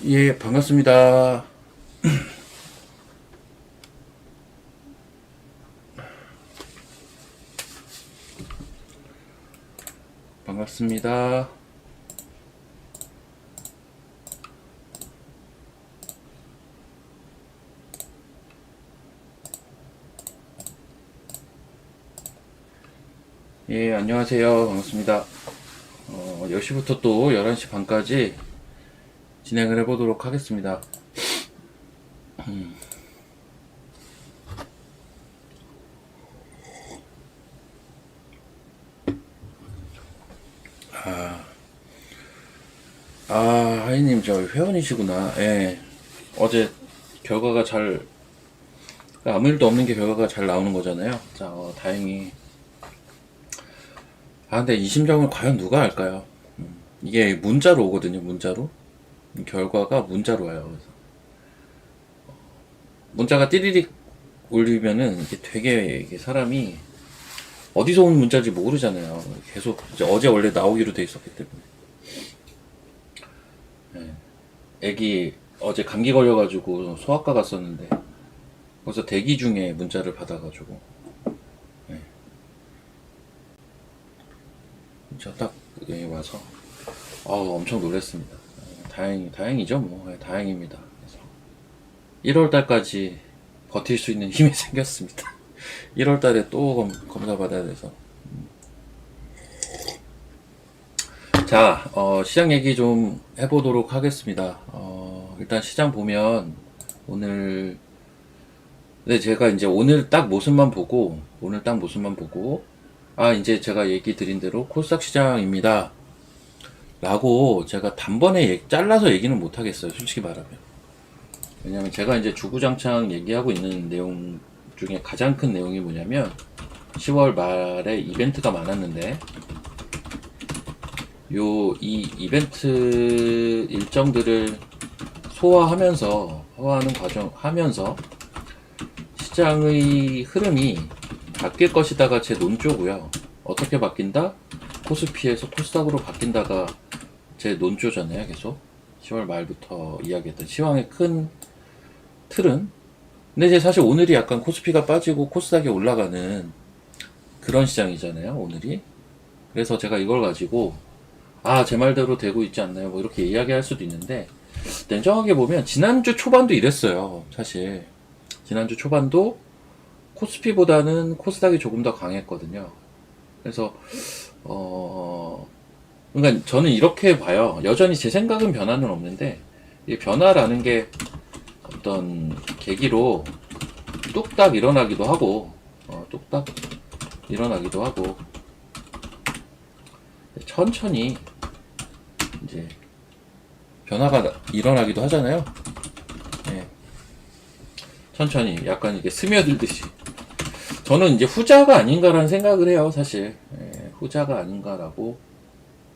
예, 반갑습니다. 반갑습니다. 예, 안녕하세요. 반갑습니다. 10시부터 또 11시 반까지 진행을 해보도록 하겠습니다. 하이님, 저 회원이시구나. 예. 어제 결과가 아무 일도 없는 게 결과가 잘 나오는 거잖아요. 자, 다행히. 근데 이 심정을 과연 누가 알까요? 이게 문자로 오거든요, 문자로. 결과가 문자로 와요. 그래서 문자가 띠리릭 울리면은 이게 되게 이게 사람이 어디서 온 문자인지 모르잖아요. 계속 이제 어제 원래 나오기로 돼 있었기 때문에. 애기 어제 감기 걸려가지고 소아과 갔었는데 거기서 대기 중에 문자를 받아가지고 진짜 딱 여기 와서 엄청 놀랐습니다. 다행이죠 뭐. 다행입니다. 그래서 1월 달까지 버틸 수 있는 힘이 생겼습니다. 1월 달에 또 검사 받아야 돼서. 자, 시장 얘기 좀 해보도록 하겠습니다. 일단 시장 보면 오늘, 네, 제가 이제 오늘 딱 모습만 보고, 이제 제가 얘기 드린 대로 코스닥 시장입니다. 라고 제가 단번에 잘라서 얘기는 못 하겠어요. 솔직히 말하면. 왜냐면 제가 이제 주구장창 얘기하고 있는 내용 중에 가장 큰 내용이 뭐냐면 10월 말에 이벤트가 많았는데 이 이벤트 일정들을 소화하는 과정 하면서 시장의 흐름이 바뀔 것이다가 제 논조고요. 어떻게 바뀐다? 코스피에서 코스닥으로 바뀐다가 제 논조잖아요. 계속 10월 말부터 이야기했던 시황의 큰 틀은. 근데 이제 사실 오늘이 약간 코스피가 빠지고 코스닥이 올라가는 그런 시장이잖아요. 오늘이. 그래서 제가 이걸 가지고 제 말대로 되고 있지 않나요? 뭐 이렇게 이야기할 수도 있는데 냉정하게 보면 지난주 초반도 이랬어요. 사실 지난주 초반도 코스피보다는 코스닥이 조금 더 강했거든요. 그래서 그러니까 저는 이렇게 봐요. 여전히 제 생각은 변화는 없는데 이 변화라는 게 어떤 계기로 뚝딱 일어나기도 하고 천천히 이제 변화가 일어나기도 하잖아요. 예. 천천히 약간 이게 스며들듯이. 저는 이제 후자가 아닌가라는 생각을 해요, 사실. 후자가 아닌가라고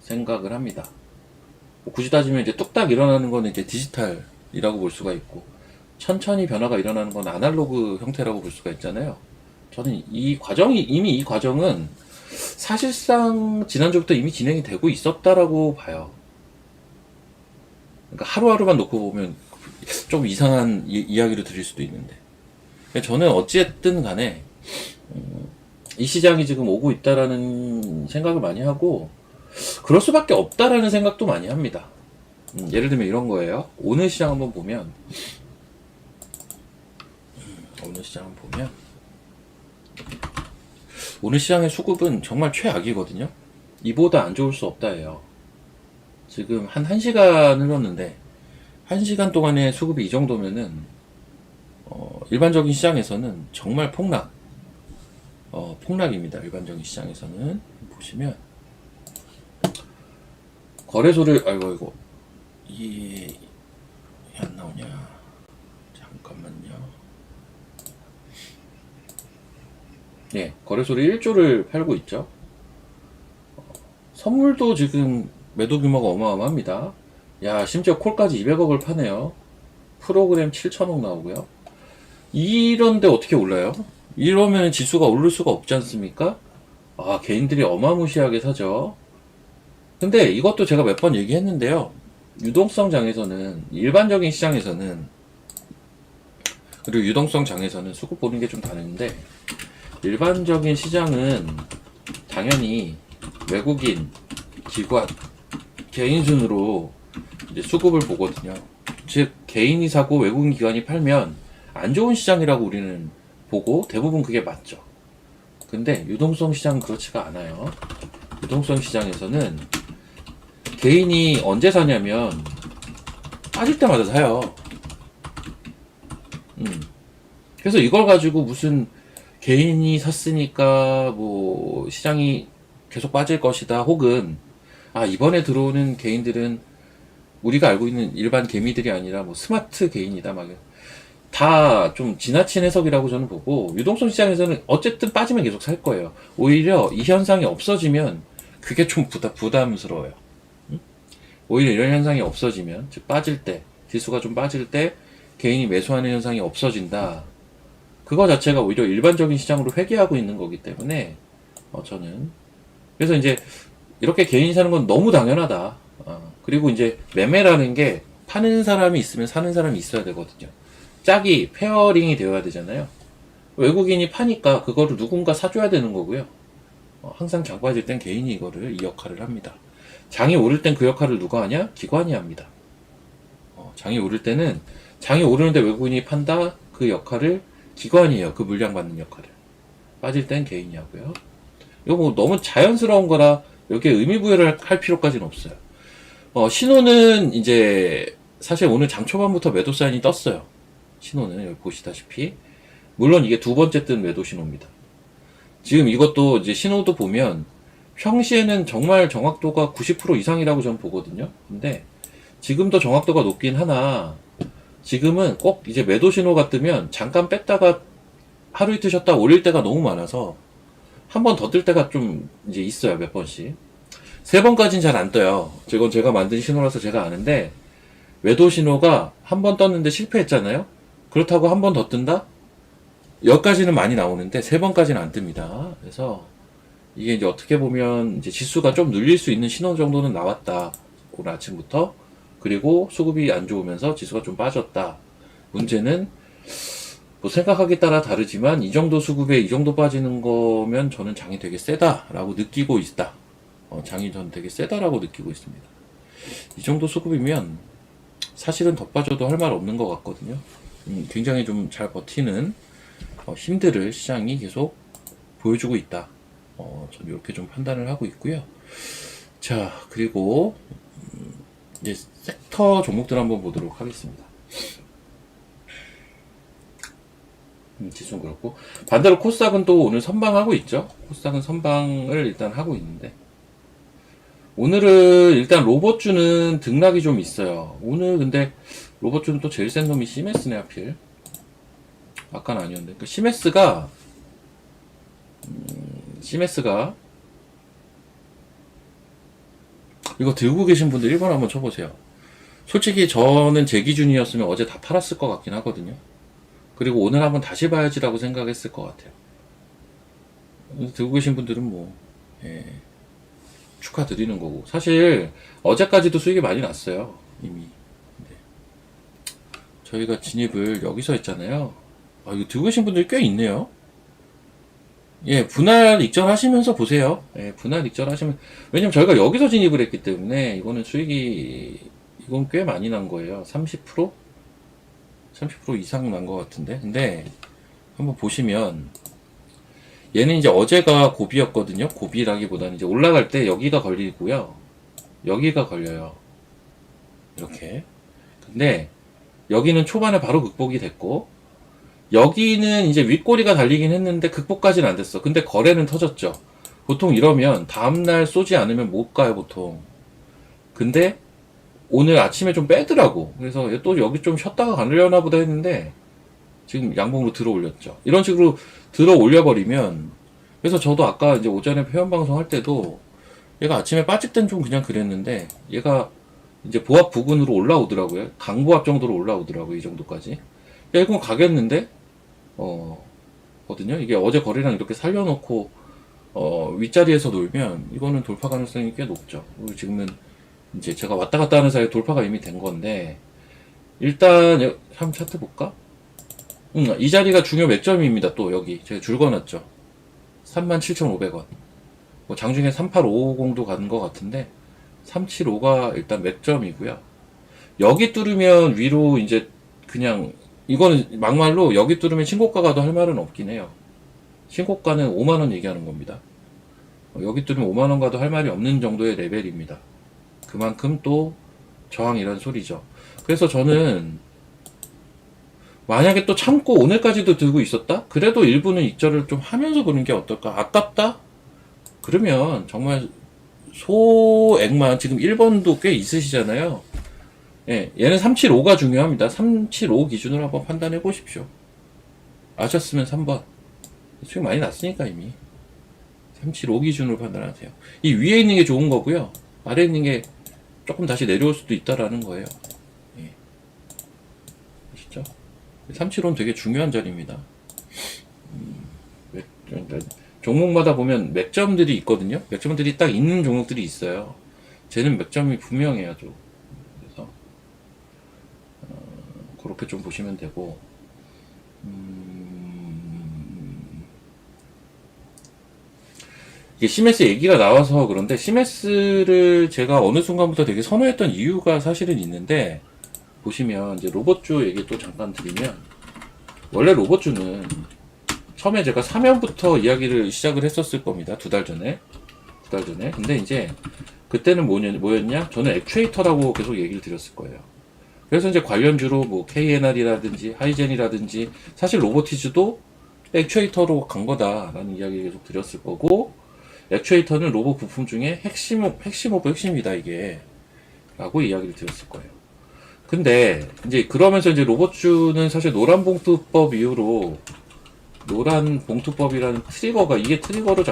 생각을 합니다. 뭐 굳이 따지면 이제 뚝딱 일어나는 거는 이제 디지털이라고 볼 수가 있고, 천천히 변화가 일어나는 건 아날로그 형태라고 볼 수가 있잖아요. 저는 이미 이 과정은 사실상 지난주부터 이미 진행이 되고 있었다라고 봐요. 그러니까 하루하루만 놓고 보면 좀 이상한 이야기를 드릴 수도 있는데. 저는 어찌됐든 간에, 이 시장이 지금 오고 있다라는 생각을 많이 하고, 그럴 수밖에 없다라는 생각도 많이 합니다. 예를 들면 이런 거예요. 오늘 시장 한번 보면, 오늘 시장의 수급은 정말 최악이거든요. 이보다 안 좋을 수 없다예요. 지금 한 1시간 흘렀는데 1시간 동안의 수급이 이 정도면은 일반적인 시장에서는 정말 폭락입니다. 일반적인 시장에서는 보시면 거래소를 이게 안 나오냐? 잠깐만요. 네, 거래소를 1조를 팔고 있죠. 선물도 지금 매도 규모가 어마어마합니다. 심지어 콜까지 200억을 파네요. 프로그램 7천억 나오고요. 이런데 어떻게 올라요? 이러면 지수가 오를 수가 없지 않습니까? 개인들이 어마무시하게 사죠. 근데 이것도 제가 몇 번 얘기했는데요. 유동성 장에서는, 일반적인 시장에서는, 그리고 유동성 장에서는 수급 보는 게 좀 다른데, 일반적인 시장은 당연히 외국인, 기관, 개인 순으로 이제 수급을 보거든요. 즉, 개인이 사고 외국인 기관이 팔면 안 좋은 시장이라고 우리는 보고 대부분 그게 맞죠. 근데 유동성 시장은 그렇지가 않아요. 유동성 시장에서는 개인이 언제 사냐면 빠질 때마다 사요. 그래서 이걸 가지고 무슨 개인이 샀으니까 뭐 시장이 계속 빠질 것이다, 혹은 아 이번에 들어오는 개인들은 우리가 알고 있는 일반 개미들이 아니라 뭐 스마트 개인이다, 막 다 좀 지나친 해석이라고 저는 보고, 유동성 시장에서는 어쨌든 빠지면 계속 살 거예요. 오히려 이 현상이 없어지면 그게 좀 부담스러워요. 오히려 이런 현상이 없어지면, 즉 빠질 때, 지수가 좀 빠질 때 개인이 매수하는 현상이 없어진다. 그거 자체가 오히려 일반적인 시장으로 회귀하고 있는 거기 때문에 저는 그래서 이제 이렇게 개인이 사는 건 너무 당연하다. 그리고 이제 매매라는 게 파는 사람이 있으면 사는 사람이 있어야 되거든요. 짝이 페어링이 되어야 되잖아요. 외국인이 파니까 그거를 누군가 사줘야 되는 거고요. 항상 장 빠질 땐 개인이 이 역할을 합니다. 장이 오를 땐 그 역할을 누가 하냐? 기관이 합니다. 장이 오를 때는, 장이 오르는데 외국인이 판다, 그 역할을 기관이에요. 그 물량 받는 역할을. 빠질 땐 개인이 하고요. 이거 뭐 너무 자연스러운 거라 여기에 의미 부여를 할 필요까지는 없어요. 신호는 이제 사실 오늘 장 초반부터 매도 사인이 떴어요. 신호는 여기 보시다시피, 물론 이게 두 번째 뜬 매도 신호입니다. 지금 이것도 이제 신호도 보면 평시에는 정말 정확도가 90% 이상이라고 저는 보거든요. 근데 지금도 정확도가 높긴 하나, 지금은 꼭 이제 매도 신호가 뜨면 잠깐 뺐다가 하루 이틀 쉬었다 올릴 때가 너무 많아서 한 번 더 뜰 때가 좀 이제 있어요. 몇 번씩. 세 번까지는 잘 안 떠요. 이건 제가 만든 신호라서 제가 아는데, 매도 신호가 한 번 떴는데 실패했잖아요. 그렇다고 한 번 더 뜬다? 여기까지는 많이 나오는데 세 번까지는 안 뜹니다. 그래서 이게 이제 어떻게 보면 이제 지수가 좀 눌릴 수 있는 신호 정도는 나왔다. 오늘 아침부터. 그리고 수급이 안 좋으면서 지수가 좀 빠졌다. 문제는 뭐 생각하기에 따라 다르지만 이 정도 수급에 이 정도 빠지는 거면 저는 장이 되게 세다라고 느끼고 있다. 장이 저는 되게 세다라고 느끼고 있습니다. 이 정도 수급이면 사실은 더 빠져도 할 말 없는 것 같거든요. 굉장히 좀 잘 버티는 힘들을 시장이 계속 보여주고 있다. 저는 이렇게 좀 판단을 하고 있고요. 자, 그리고 이제 섹터 종목들 한번 보도록 하겠습니다. 지수는 그렇고, 반대로 코스닥은 또 오늘 선방하고 있죠. 코스닥은 선방을 일단 하고 있는데, 오늘은 일단 로봇주는 등락이 좀 있어요. 오늘 근데 로봇주는 또 제일 센 놈이 시메스네, 하필. 아까는 아니었는데. 그 시메스가 이거 들고 계신 분들 1번 한번 쳐보세요. 솔직히 저는 제 기준이었으면 어제 다 팔았을 것 같긴 하거든요. 그리고 오늘 한번 다시 봐야지라고 생각했을 것 같아요. 들고 계신 분들은 뭐 축하드리는 거고, 사실 어제까지도 수익이 많이 났어요, 이미. 근데 저희가 진입을 여기서 했잖아요. 이거 들고 계신 분들이 꽤 있네요. 분할 익절하시면서 보세요. 분할 익절하시면, 왜냐면 저희가 여기서 진입을 했기 때문에 이거는 이건 꽤 많이 난 거예요. 30%? 30% 이상 난 것 같은데. 근데 한번 보시면 얘는 이제 어제가 고비였거든요. 고비라기보다는 이제 올라갈 때 여기가 걸리고요. 여기가 걸려요. 이렇게. 근데 여기는 초반에 바로 극복이 됐고, 여기는 이제 윗꼬리가 달리긴 했는데 극복까지는 안 됐어. 근데 거래는 터졌죠. 보통 이러면 다음날 쏘지 않으면 못 가요, 보통. 근데 오늘 아침에 좀 빼더라고. 그래서 또 여기 좀 쉬었다가 가려나 보다 했는데 지금 양봉으로 들어 올렸죠. 이런 식으로 들어 올려버리면, 그래서 저도 아까 이제 오전에 회원방송 할 때도 얘가 아침에 빠질 땐 좀 그냥 그랬는데, 얘가 이제 보합 부근으로 올라오더라고요. 강보합 정도로 올라오더라고요. 이 정도까지. 야, 이건 가겠는데? 거든요. 이게 어제 거래량 이렇게 살려놓고 윗자리에서 놀면 이거는 돌파 가능성이 꽤 높죠. 그리고 지금은 이제 제가 왔다 갔다 하는 사이에 돌파가 이미 된 건데, 일단 한번 차트 볼까? 이 자리가 중요 맥점입니다. 또 여기 제가 줄 거놨죠. 37,500원. 뭐 장중에 38550도 가는 것 같은데 375가 일단 맥점이고요. 여기 뚫으면 위로 이제 그냥 이거는 막말로 여기 뚫으면 신고가 가도 할 말은 없긴 해요. 신고가는 5만원 얘기하는 겁니다. 여기 뚫으면 5만원 가도 할 말이 없는 정도의 레벨입니다. 그만큼 또 저항이란 소리죠. 그래서 저는 만약에 또 참고 오늘까지도 들고 있었다? 그래도 일부는 익절을 좀 하면서 보는 게 어떨까? 아깝다? 그러면 정말 소액만, 지금 1번도 꽤 있으시잖아요. 예, 얘는 375가 중요합니다. 375 기준으로 한번 판단해 보십시오. 아셨으면 3번. 수익 많이 났으니까 이미. 375 기준으로 판단하세요. 이 위에 있는 게 좋은 거고요. 아래에 있는 게 조금 다시 내려올 수도 있다라는 거예요. 예. 아시죠? 375는 되게 중요한 자리입니다. 종목마다 보면 맥점들이 있거든요. 맥점들이 딱 있는 종목들이 있어요. 쟤는 맥점이 분명해요. 좀. 그래서 그렇게 좀 보시면 되고, 이게 시메스 얘기가 나와서 그런데 시메스를 제가 어느 순간부터 되게 선호했던 이유가 사실은 있는데, 보시면 이제 로봇주 얘기 또 잠깐 드리면, 원래 로봇주는 처음에 제가 3연부터 이야기를 시작을 했었을 겁니다. 2달 전에. 2달 전에. 근데 이제 그때는 뭐였냐? 저는 액추에이터라고 계속 얘기를 드렸을 거예요. 그래서 이제 관련주로 뭐 KNR이라든지 하이젠이라든지 사실 로보티즈도 액추에이터로 간 거다라는 이야기 계속 드렸을 거고, 액추에이터는 로봇 부품 중에 핵심 오브 핵심이다 이게 라고 이야기를 드렸을 거예요. 근데 이제 그러면서 이제 로봇주는 사실 노란봉투법 이후로 노란봉투법이라는 트리거가 이게 트리거로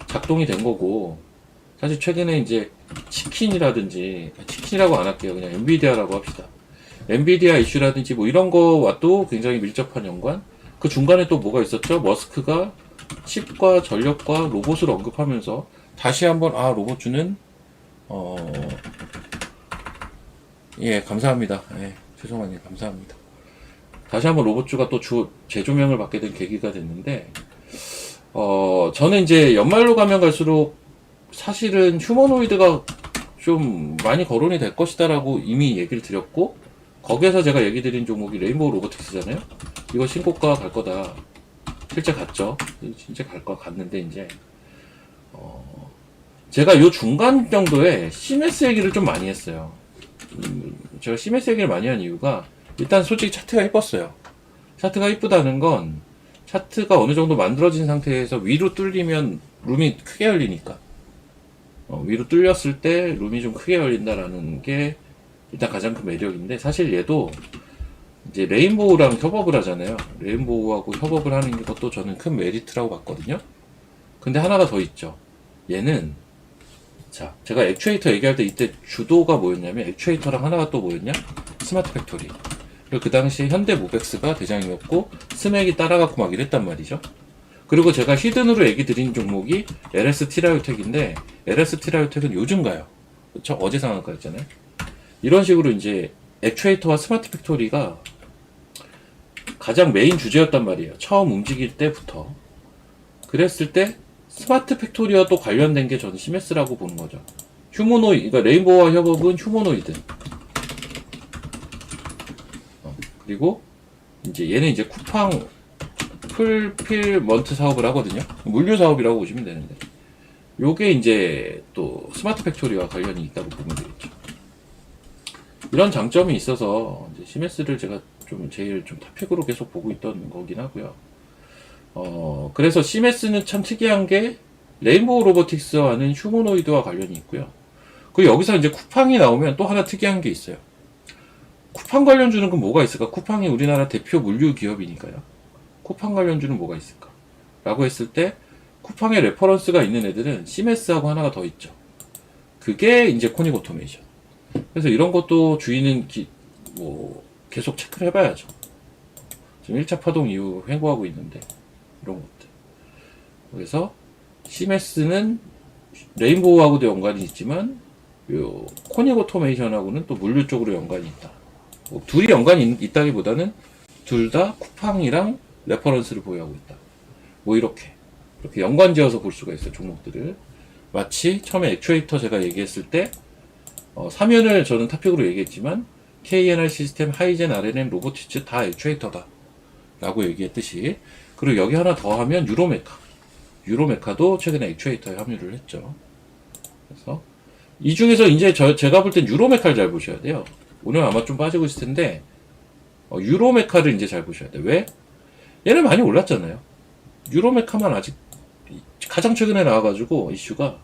작동이 된 거고, 사실 최근에 이제 치킨이라고 안 할게요. 그냥 엔비디아라고 합시다. 엔비디아 이슈라든지 뭐 이런 거와 또 굉장히 밀접한 연관. 그 중간에 또 뭐가 있었죠? 머스크가 칩과 전력과 로봇을 언급하면서 다시 한번 로봇주는 예, 감사합니다. 예, 죄송합니다. 감사합니다. 다시 한번 로봇주가 또 재조명을 받게 된 계기가 됐는데, 저는 이제 연말로 가면 갈수록 사실은 휴머노이드가 좀 많이 거론이 될 것이다라고 이미 얘기를 드렸고, 거기에서 제가 얘기 드린 종목이 레인보우 로보틱스잖아요? 이거 신고가 갈 거다. 실제 갔죠. 진짜 갔는데, 이제, 제가 요 중간 정도에 시메스 얘기를 좀 많이 했어요. 제가 시메스 얘기를 많이 한 이유가, 일단 솔직히 차트가 이뻤어요. 차트가 이쁘다는 건 차트가 어느 정도 만들어진 상태에서 위로 뚫리면 룸이 크게 열리니까, 위로 뚫렸을 때 룸이 좀 크게 열린다라는 게 일단 가장 큰 매력인데, 사실 얘도 이제 레인보우랑 협업을 하잖아요. 레인보우하고 협업을 하는 것도 저는 큰 메리트라고 봤거든요. 근데 하나가 더 있죠. 얘는, 자, 제가 액추에이터 얘기할 때 이때 주도가 뭐였냐면, 액추에이터랑 하나가 또 뭐였냐? 스마트 팩토리. 그리고 그 당시에 현대모백스가 대장이었고, 스맥이 따라가고 막 이랬단 말이죠. 그리고 제가 히든으로 얘기 드린 종목이 LST라이오텍인데, LST라이오텍은 요즘 가요. 그쵸? 어제 상한가였잖아요. 이런 식으로 이제 액추에이터와 스마트 팩토리가 가장 메인 주제였단 말이에요. 처음 움직일 때부터. 그랬을 때 스마트 팩토리와 또 관련된 게 저는 시메스라고 보는 거죠. 그러니까 레인보우와 협업은 휴머노이드. 그리고 이제 얘는 이제 쿠팡 풀필먼트 사업을 하거든요. 물류 사업이라고 보시면 되는데, 요게 이제 또 스마트 팩토리와 관련이 있다고 보면 되겠죠. 이런 장점이 있어서 이제 시메스를 제가 제일 탑픽으로 계속 보고 있던 거긴 하고요. 그래서 시메스는 참 특이한 게 레인보우 로보틱스와는 휴머노이드와 관련이 있고요. 그리고 여기서 이제 쿠팡이 나오면 또 하나 특이한 게 있어요. 쿠팡 관련주는 그럼 뭐가 있을까? 쿠팡이 우리나라 대표 물류 기업이니까요. 쿠팡 관련주는 뭐가 있을까? 라고 했을 때 쿠팡에 레퍼런스가 있는 애들은 시메스하고 하나가 더 있죠. 그게 이제 코닉 오토메이션. 그래서 이런 것도 주인은 계속 체크를 해봐야죠. 지금 1차 파동 이후 횡보하고 있는데, 이런 것들. 그래서 시메스는 레인보우하고도 연관이 있지만 요 코닉 오토메이션하고는 또 물류 쪽으로 연관이 있다. 뭐 둘이 연관이 있다기보다는 둘 다 쿠팡이랑 레퍼런스를 보유하고 있다. 뭐 이렇게 연관지어서 볼 수가 있어요, 종목들을. 마치 처음에 액추에이터 제가 얘기했을 때 3연을 저는 탑픽으로 얘기했지만 KNR 시스템, 하이젠, RNM, 로보티츠 다 액추에이터다 라고 얘기했듯이, 그리고 여기 하나 더 하면 유로메카도 최근에 액추에이터에 합류를 했죠. 그래서 이 중에서 이제 제가 볼 땐 유로메카를 잘 보셔야 돼요. 오늘 아마 좀 빠지고 있을 텐데 유로메카를 이제 잘 보셔야 돼요. 왜? 얘는 많이 올랐잖아요. 유로메카만 아직 가장 최근에 나와가지고 이슈가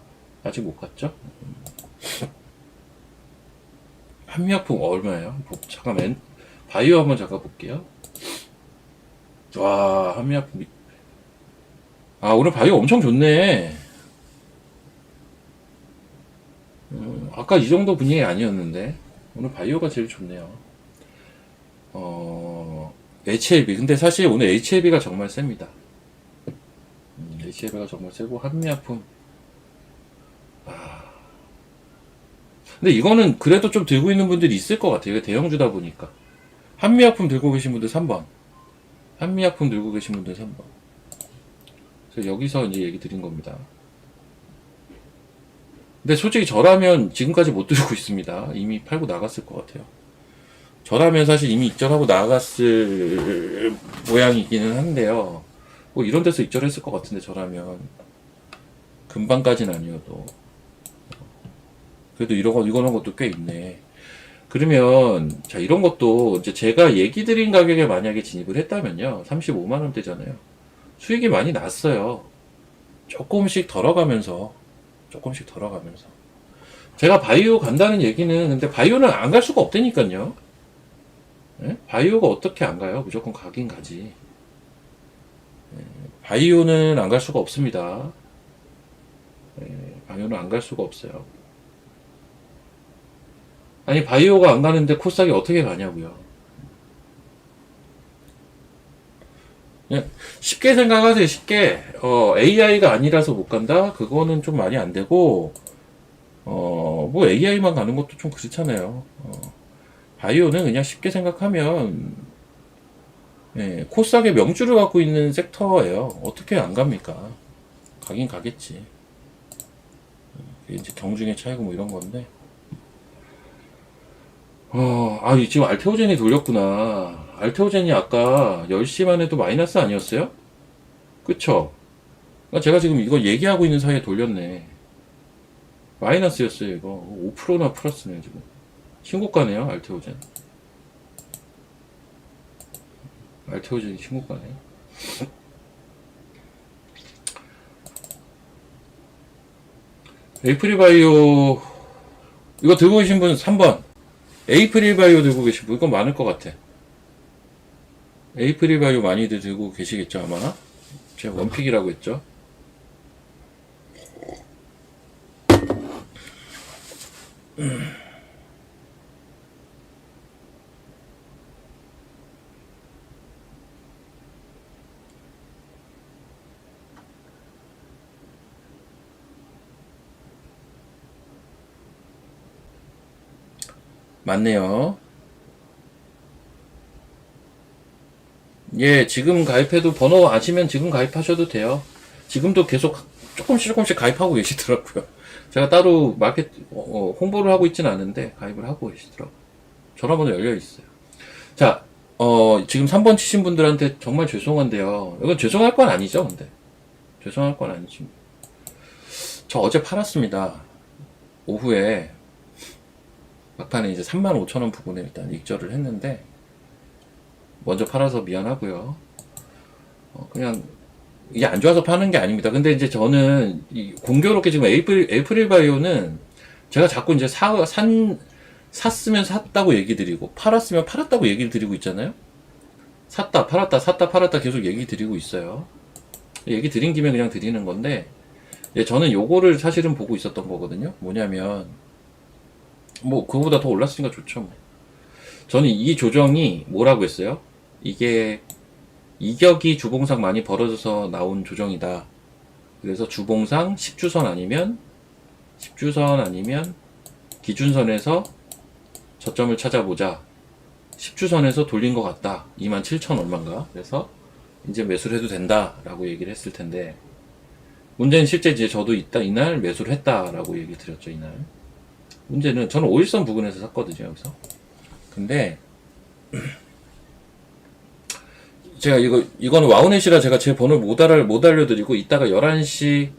아직 못 갔죠. 한미약품 얼마예요? 잠깐만, 바이오 한번 잠깐 볼게요. 와, 한미약품. 아, 오늘 바이오 엄청 좋네. 아까 이 정도 분위기 아니었는데 오늘 바이오가 제일 좋네요. HLB. 근데 사실 오늘 HLB가 정말 셉니다. HLB가 정말 세고, 한미약품. 근데 이거는 그래도 좀 들고 있는 분들이 있을 것 같아요. 이게 대형주다 보니까. 한미약품 들고 계신 분들 3번. 한미약품 들고 계신 분들 3번. 그래서 여기서 이제 얘기 드린 겁니다. 근데 솔직히 저라면 지금까지 못 들고 있습니다. 이미 팔고 나갔을 것 같아요. 저라면 사실 이미 익절하고 나갔을 모양이기는 한데요. 뭐 이런 데서 익절했을 것 같은데, 저라면. 금방까진 아니어도. 그래도 이거는 것도 꽤 있네. 그러면, 자, 이런 것도 이제 제가 얘기 드린 가격에 만약에 진입을 했다면요. 35만원대잖아요. 수익이 많이 났어요. 조금씩 덜어가면서. 제가 바이오 간다는 얘기는, 근데 바이오는 안 갈 수가 없다니까요. 예? 바이오가 어떻게 안 가요? 무조건 가긴 가지. 예, 바이오는 안 갈 수가 없습니다. 예, 바이오는 안 갈 수가 없어요. 아니, 바이오가 안 가는데 코스닥이 어떻게 가냐고요. 그냥 쉽게 생각하세요. 쉽게. AI가 아니라서 못 간다? 그거는 좀 말이 안 되고, 뭐 AI만 가는 것도 좀 그렇잖아요. 바이오는 그냥 쉽게 생각하면, 예, 코스닥의 명주를 갖고 있는 sek터예요. 어떻게 안 갑니까? 가긴 가겠지. 이게 이제 경중의 차이고 뭐 이런 건데. 지금 알테오젠이 돌렸구나. 알테오젠이 아까 10시만 해도 마이너스 아니었어요? 그쵸? 그러니까 제가 지금 이거 얘기하고 있는 사이에 돌렸네. 마이너스였어요, 이거. 5%나 플러스네, 지금. 신고가네요, 알테오젠. 알테오젠이 신고가네. 에이프릴바이오, 이거 들고 계신 분 3번. 에이프릴바이오 들고 계신 분, 이건 많을 것 같아. 에이프릴바이오 많이들 들고 계시겠죠, 아마? 제가 원픽이라고 했죠. 맞네요. 예, 지금 가입해도 번호 아시면 지금 가입하셔도 돼요. 지금도 계속 조금씩 가입하고 계시더라고요. 제가 따로 마켓 홍보를 하고 있진 않은데 가입을 하고 계시더라고요. 전화번호 열려 있어요. 자, 지금 3번 치신 분들한테 정말 죄송한데요. 이건 죄송할 건 아니죠, 근데. 죄송할 건 아니지. 저 어제 팔았습니다. 오후에 막판에 이제 35,000원 부분에 일단 익절을 했는데, 먼저 팔아서 미안하고요. 그냥 이게 안 좋아서 파는 게 아닙니다. 근데 이제 저는 공교롭게 지금 에이프릴바이오는 제가 자꾸 이제 샀으면 샀다고 얘기 드리고, 팔았으면 팔았다고 얘기를 드리고 있잖아요. 샀다 팔았다 계속 얘기 드리고 있어요. 얘기 드린 김에 그냥 드리는 건데, 저는 요거를 사실은 보고 있었던 거거든요. 뭐냐면, 뭐 그거보다 더 올랐으니까 좋죠. 뭐. 저는 이 조정이 뭐라고 했어요? 이게 이격이 주봉상 많이 벌어져서 나온 조정이다. 그래서 주봉상 10주선 아니면 기준선에서 저점을 찾아보자. 10주선에서 돌린 것 같다. 27,000 얼마인가. 그래서 이제 매수를 해도 된다라고 얘기를 했을 텐데, 문제는 실제 이제 저도 이날 매수를 했다라고 얘기 드렸죠. 이날. 문제는 저는 5일선 부근에서 샀거든요. 여기서. 근데 제가 이거는 와우넷이라 제가 제 번호를 못 알려드리고, 이따가 11시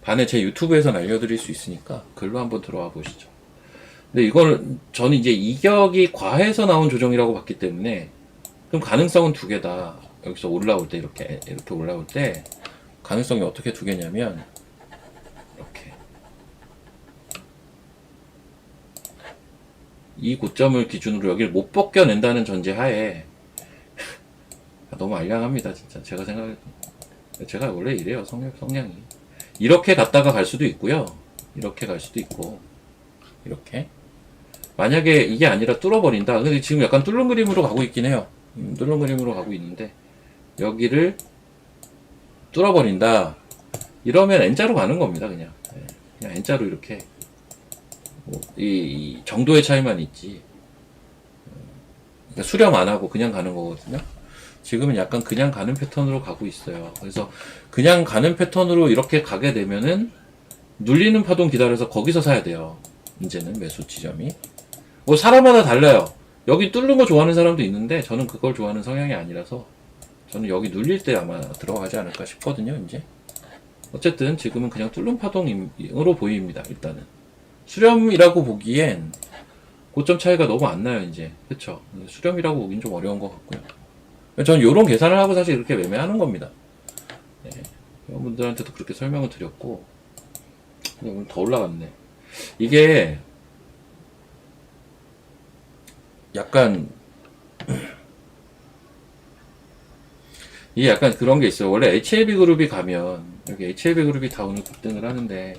반에 제 유튜브에선 알려드릴 수 있으니까 글로 한번 들어와 보시죠. 근데 이거는 저는 이제 이격이 과해서 나온 조정이라고 봤기 때문에, 그럼 가능성은 두 개다. 여기서 올라올 때 이렇게 올라올 때 가능성이 어떻게 두 개냐면, 이렇게 이 고점을 기준으로 여기를 못 벗겨낸다는 전제하에 너무 알량합니다 진짜. 제가 원래 이래요. 성향이 이렇게 갔다가 갈 수도 있고요, 이렇게 갈 수도 있고, 이렇게 만약에 이게 아니라 뚫어버린다. 근데 지금 약간 뚫는 그림으로 가고 있긴 해요. 뚫는 그림으로 가고 있는데, 여기를 뚫어버린다 이러면 N자로 가는 겁니다. 그냥 N자로 이렇게 이 정도의 차이만 있지, 그러니까 수렴 안 하고 그냥 가는 거거든요. 지금은 약간 그냥 가는 패턴으로 가고 있어요. 그래서 그냥 가는 패턴으로 이렇게 가게 되면은 눌리는 파동 기다려서 거기서 사야 돼요. 이제는 매수 지점이 뭐 사람마다 달라요. 여기 뚫는 거 좋아하는 사람도 있는데, 저는 그걸 좋아하는 성향이 아니라서 저는 여기 눌릴 때 아마 들어가지 않을까 싶거든요. 이제 어쨌든 지금은 그냥 뚫는 파동으로 보입니다. 일단은 수렴이라고 보기엔 고점 차이가 너무 안 나요. 이제 그쵸? 수렴이라고 보긴 좀 어려운 것 같고요. 저는 요런 계산을 하고 사실 이렇게 매매하는 겁니다. 네, 여러분들한테도 그렇게 설명을 드렸고. 오늘 더 올라갔네. 이게 약간 그런 게 있어요. 원래 HLB 그룹이 가면, 여기 HLB 그룹이 다 오늘 급등을 하는데,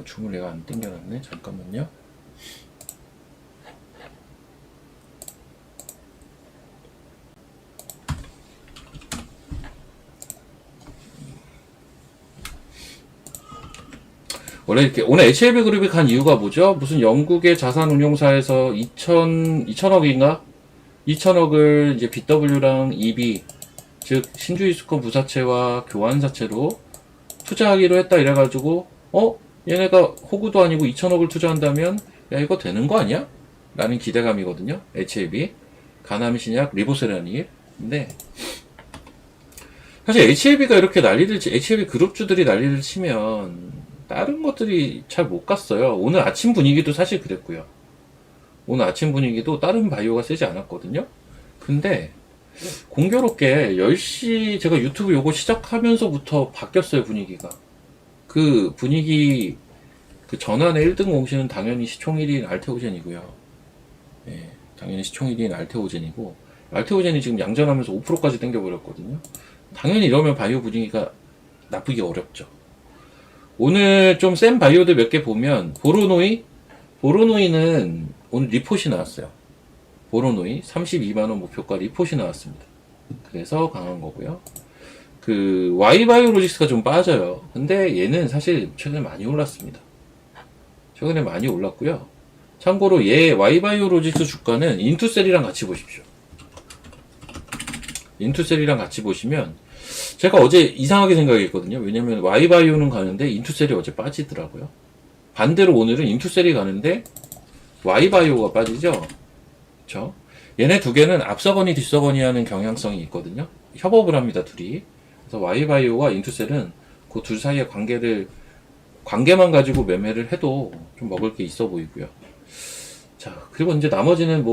줌을 내가 안 땡겨놨네. 잠깐만요. 원래 이렇게 오늘 HLB 그룹이 간 이유가 뭐죠? 무슨 영국의 자산운용사에서 2천억인가? 2천억을 이제 BW랑 EB, 즉 신주이스코 부사채와 교환사채로 투자하기로 했다 이래가지고, 얘네가 호구도 아니고 2천억을 투자한다면 야 이거 되는 거 아니야? 라는 기대감이거든요. HLB 가남신약 리보세라닐. 근데 사실 HLB가 이렇게 HLB 그룹주들이 난리를 치면 다른 것들이 잘 못 갔어요. 오늘 아침 분위기도 사실 그랬고요. 오늘 아침 분위기도 다른 바이오가 세지 않았거든요. 근데 공교롭게 10시 제가 유튜브 요거 시작하면서부터 바뀌었어요. 분위기가. 그 분위기, 그 전환의 1등 공신은 당연히 시총 1위인 알테오젠이고요. 예, 당연히 시총 1위인 알테오젠이고, 알테오젠이 지금 양전하면서 5%까지 땡겨버렸거든요. 당연히 이러면 바이오 분위기가 나쁘기 어렵죠. 오늘 좀 센 바이오들 몇 개 보면, 보로노이는 오늘 리포트이 나왔어요. 보로노이 32만원 목표가 리포트이 나왔습니다. 그래서 강한 거고요. 그 Y바이오로직스가 좀 빠져요. 근데 얘는 사실 최근에 많이 올랐습니다. 최근에 많이 올랐고요. 참고로 얘 Y바이오로직스 주가는 인투셀이랑 같이 보십시오. 인투셀이랑 같이 보시면, 제가 어제 이상하게 생각했거든요. 왜냐면 Y바이오는 가는데 인투셀이 어제 빠지더라고요. 반대로 오늘은 인투셀이 가는데 Y바이오가 빠지죠. 그쵸? 얘네 두 개는 앞서거니 뒤서거니 하는 경향성이 있거든요. 협업을 합니다, 둘이. 그래서 Y바이오와 인투셀은 그 둘 사이의 관계만 가지고 매매를 해도 좀 먹을 게 있어 보이고요. 자, 그리고 이제 나머지는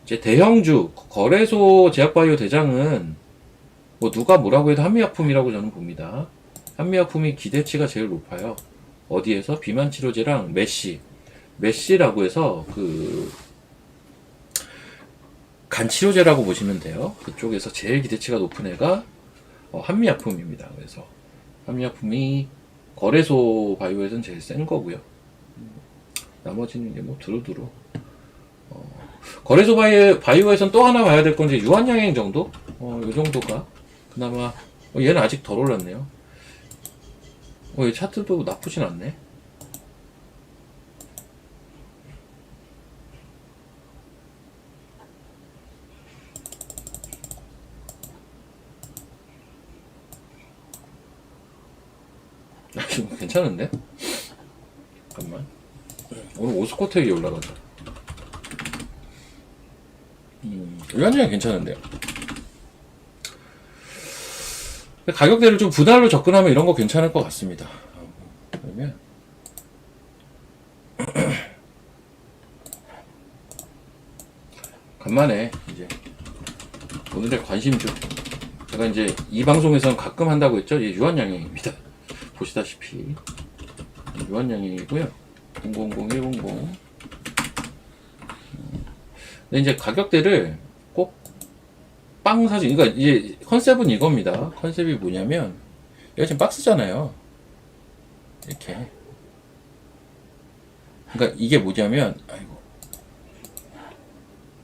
이제 대형주, 거래소 제약바이오 대장은 누가 뭐라고 해도 한미약품이라고 저는 봅니다. 한미약품이 기대치가 제일 높아요. 어디에서? 비만치료제랑 메시라고 해서 간치료제라고 보시면 돼요. 그쪽에서 제일 기대치가 높은 애가 한미약품입니다. 그래서 한미약품이 거래소 바이오에서는 제일 센 거고요. 나머지는 이제 두루두루. 거래소 바이오에서는 또 하나 봐야 될 건 이제 유한양행 정도? 요 정도가 그나마. 얘는 아직 덜 올랐네요. 얘 차트도 나쁘진 않네. 지금 괜찮은데? 잠깐만. 오늘 오스코텍이 올라가자. 유한양이 괜찮은데요. 가격대를 좀 분할로 접근하면 이런 거 괜찮을 것 같습니다. 그러면 간만에 이제 오늘의 관심주, 제가 이제 이 방송에서는 가끔 한다고 했죠. 유한양행입니다. 보시다시피 유한양행이고요. 000100. 근데 이제 가격대를 꼭 빵 사진, 그러니까 이제 컨셉은 이겁니다. 컨셉이 뭐냐면, 얘가 지금 박스잖아요. 이렇게. 그러니까 이게 뭐냐면, 아이고,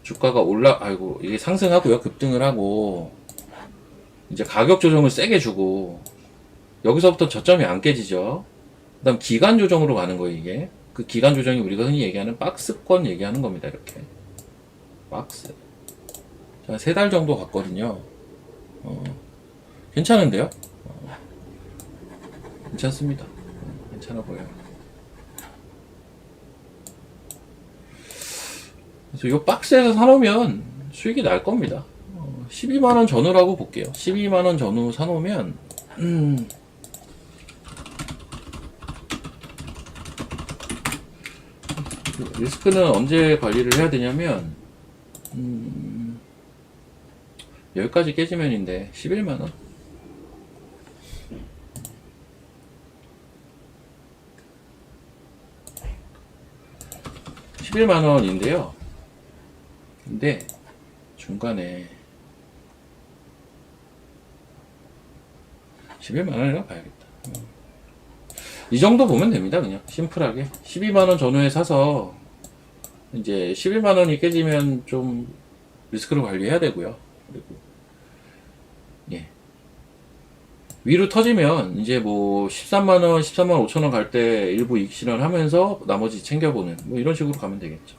주가가 아이고, 이게 상승하고요. 급등을 하고, 이제 가격 조정을 세게 주고, 여기서부터 저점이 안 깨지죠. 그 다음 기간 조정으로 가는 거예요, 이게. 그 기간 조정이 우리가 흔히 얘기하는 박스권 얘기하는 겁니다, 이렇게. 박스. 자, 3달 정도 갔거든요. 괜찮은데요? 괜찮습니다. 괜찮아 보여요. 그래서 이 박스에서 사놓으면 수익이 날 겁니다. 12만원 전후라고 볼게요. 12만원 전후 사놓으면, 리스크는 언제 관리를 해야 되냐면, 여기까지 깨지면인데 11만원. 11만원인데요. 근데 중간에 11만원이라고 봐야겠다. 이 정도 보면 됩니다. 그냥 심플하게 12만원 전후에 사서 이제 11만원이 깨지면 좀 리스크를 관리해야 되고요. 그리고 예, 위로 터지면 이제 뭐 13만원, 13만 5천원 갈 때 일부 이익 실현하면서 나머지 챙겨보는 뭐 이런 식으로 가면 되겠죠.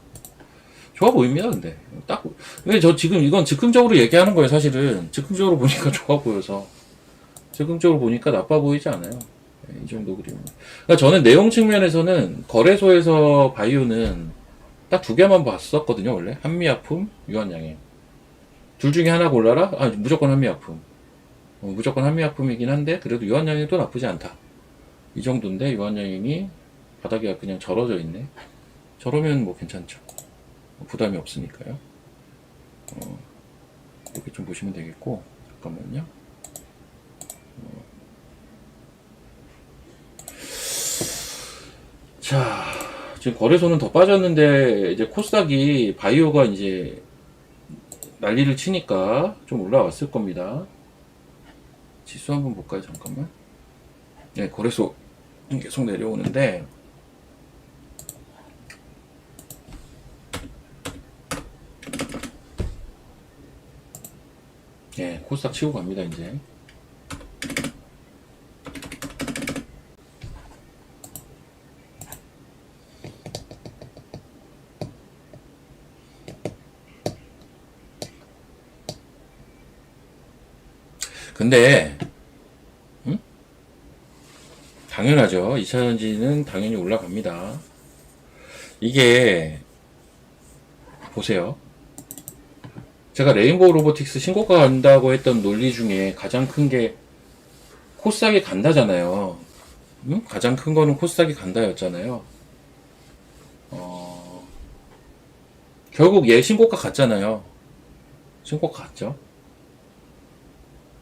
좋아 보입니다. 근데 딱 왜 저 지금 이건 즉흥적으로 얘기하는 거예요. 사실은 즉흥적으로 보니까 좋아 보여서, 즉흥적으로 보니까 나빠 보이지 않아요. 이 정도 그림. 그러니까 저는 내용 측면에서는 거래소에서 바이오는 딱 2개만 봤었거든요. 원래 한미약품, 유한양행 둘 중에 하나 골라라. 무조건 한미약품. 무조건 한미약품이긴 한데 그래도 유한양행도 나쁘지 않다. 이 정도인데 유한양행이 바닥에 그냥 절어져 있네. 저러면 뭐 괜찮죠. 부담이 없으니까요. 이렇게 좀 보시면 되겠고, 잠깐만요. 자, 지금 거래소는 더 빠졌는데 이제 코스닥이 바이오가 이제 난리를 치니까 좀 올라왔을 겁니다. 지수 한번 볼까요? 잠깐만. 네, 거래소 계속 내려오는데 네, 코스닥 치고 갑니다. 이제 근데 당연하죠. 2차전지는 당연히 올라갑니다. 이게 보세요. 제가 레인보우 로보틱스 신고가 간다고 했던 논리 중에 가장 큰 게 코스닥이 간다잖아요. 가장 큰 거는 코스닥이 간다였잖아요. 결국 얘 신고가 갔잖아요. 신고가 갔죠.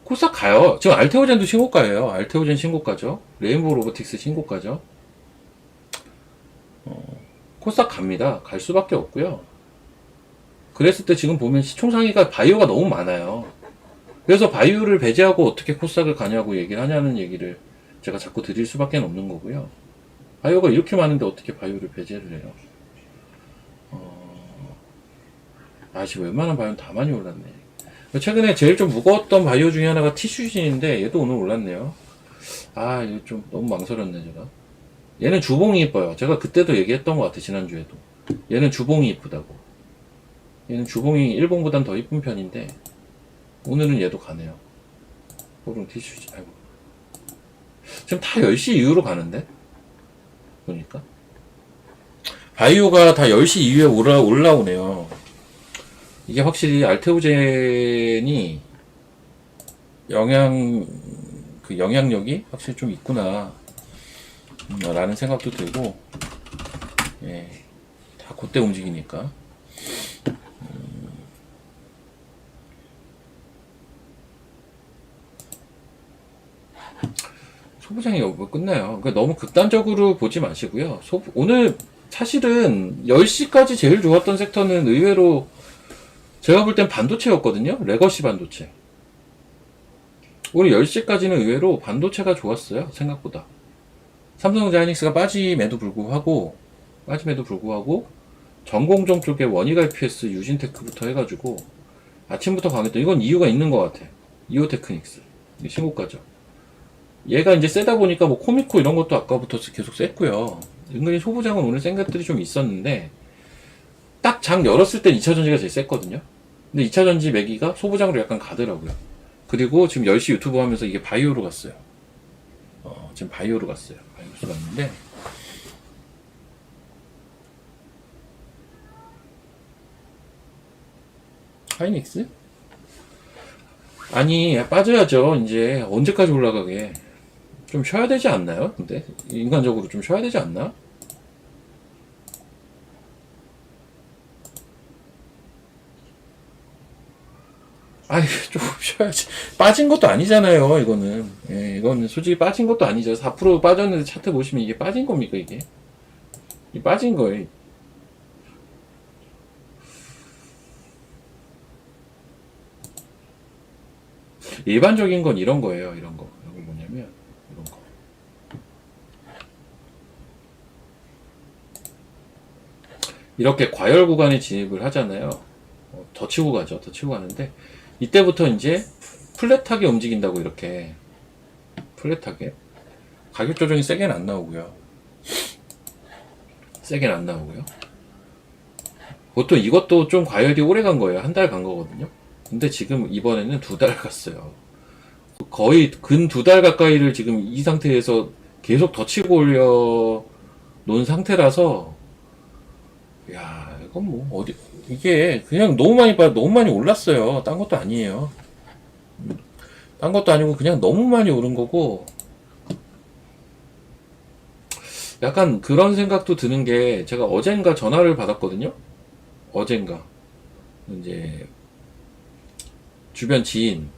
코스닥 가요. 지금 알테오젠도 신고가예요. 알테오젠 신고가죠. 레인보우 로보틱스 신고가죠. 코스닥 갑니다. 갈 수밖에 없고요. 그랬을 때 지금 보면 시총상위가 바이오가 너무 많아요. 그래서 바이오를 배제하고 어떻게 코스닥을 가냐고 얘기를 하냐는 얘기를 제가 자꾸 드릴 수밖에 없는 거고요. 바이오가 이렇게 많은데 어떻게 바이오를 배제를 해요? 지금 웬만한 바이오는 다 많이 올랐네. 최근에 제일 좀 무거웠던 바이오 중에 하나가 티슈진인데 얘도 오늘 올랐네요. 이거 좀 너무 망설였네 제가. 얘는 주봉이 이뻐요. 제가 그때도 얘기했던 것 같아. 지난주에도 얘는 주봉이 이쁘다고. 얘는 주봉이 일봉보단 더 이쁜 편인데 오늘은 얘도 가네요. 호롱 티슈진. 아이고. 지금 다 10시 이후로 가는데? 보니까. 바이오가 다 10시 이후에 올라오네요. 이게 확실히 알테오젠이 영향력이 확실히 좀 있구나. 라는 생각도 들고, 예. 다 그때 움직이니까. 소부장이 끝나요. 그러니까 너무 극단적으로 보지 마시고요. 오늘 사실은 10시까지 제일 좋았던 섹터는 의외로 제가 볼 땐 반도체였거든요. 레거시 반도체. 오늘 10시까지는 의외로 반도체가 좋았어요. 생각보다. 삼성자이닉스가 빠짐에도 불구하고 전공정 쪽에 원익 IPS, 유진테크부터 해가지고 아침부터 강했던, 이건 이유가 있는 것 같아. 이오테크닉스 신고가죠. 얘가 이제 세다 보니까 뭐 코미코 이런 것도 아까부터 계속 셌고요. 은근히 소부장은 오늘 센 것들이 좀 있었는데 딱 장 열었을 땐 2차전지가 제일 셌거든요. 근데 2차전지 매기가 소부장으로 약간 가더라고요. 그리고 지금 10시 유튜브 하면서 이게 바이오로 갔어요. 지금 바이오로 갔어요. 바이오로 갔는데 하이닉스? 아니 빠져야죠. 이제 언제까지 올라가게. 좀 쉬어야 되지 않나요? 근데 인간적으로 좀 쉬어야 되지 않나? 아이 좀 쉬어야지. 빠진 것도 아니잖아요. 이거는 이거는 솔직히 빠진 것도 아니죠. 4% 빠졌는데 차트 보시면 이게 빠진 겁니까 이게? 이 빠진 거예요. 일반적인 건 이런 거예요. 이런 거. 이건 뭐냐면 이런 거. 이렇게 과열 구간에 진입을 하잖아요. 더 치고 가죠. 더 치고 가는데 이때부터 이제 플랫하게 움직인다고. 이렇게 플랫하게 가격 조정이 세게는 안 나오고요. 세게는 안 나오고요. 보통 이것도 좀 과열이 오래 간 거예요. 한 달 간 거거든요. 근데 지금 이번에는 2달 갔어요. 거의 근 2달 가까이를 지금 이 상태에서 계속 더 치고 올려 놓은 상태라서, 야, 이건 뭐 어디, 이게 그냥 너무 많이 올랐어요. 딴 것도 아니에요. 딴 것도 아니고 그냥 너무 많이 오른 거고, 약간 그런 생각도 드는 게, 제가 어젠가 전화를 받았거든요. 어젠가 이제 주변 지인,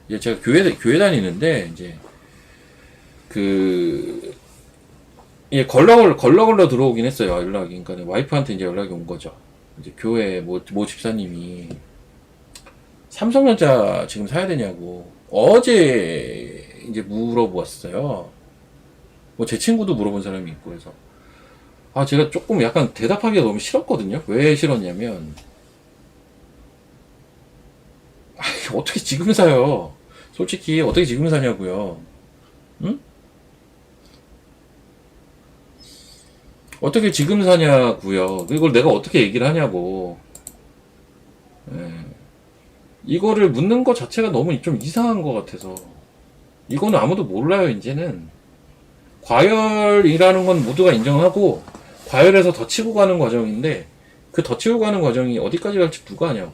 이제 제가 교회 다니는데 이제 그 예, 걸러걸러 들어오긴 했어요. 연락이. 그러니까 와이프한테 이제 연락이 온 거죠. 이제 교회 모 집사님이 삼성전자 지금 사야 되냐고 어제 이제 물어보았어요. 뭐 제 친구도 물어본 사람이 있고 해서, 제가 조금 약간 대답하기가 너무 싫었거든요. 왜 싫었냐면, 어떻게 지금 사요? 솔직히 어떻게 지금 사냐고요. 응? 어떻게 지금 사냐고요. 이걸 내가 어떻게 얘기를 하냐고. 예. 이거를 묻는 것 자체가 너무 좀 이상한 것 같아서. 이거는 아무도 몰라요. 이제는 과열이라는 건 모두가 인정하고, 과열해서 더 치고 가는 과정인데, 그 더 치고 가는 과정이 어디까지 갈지 누가 아냐고.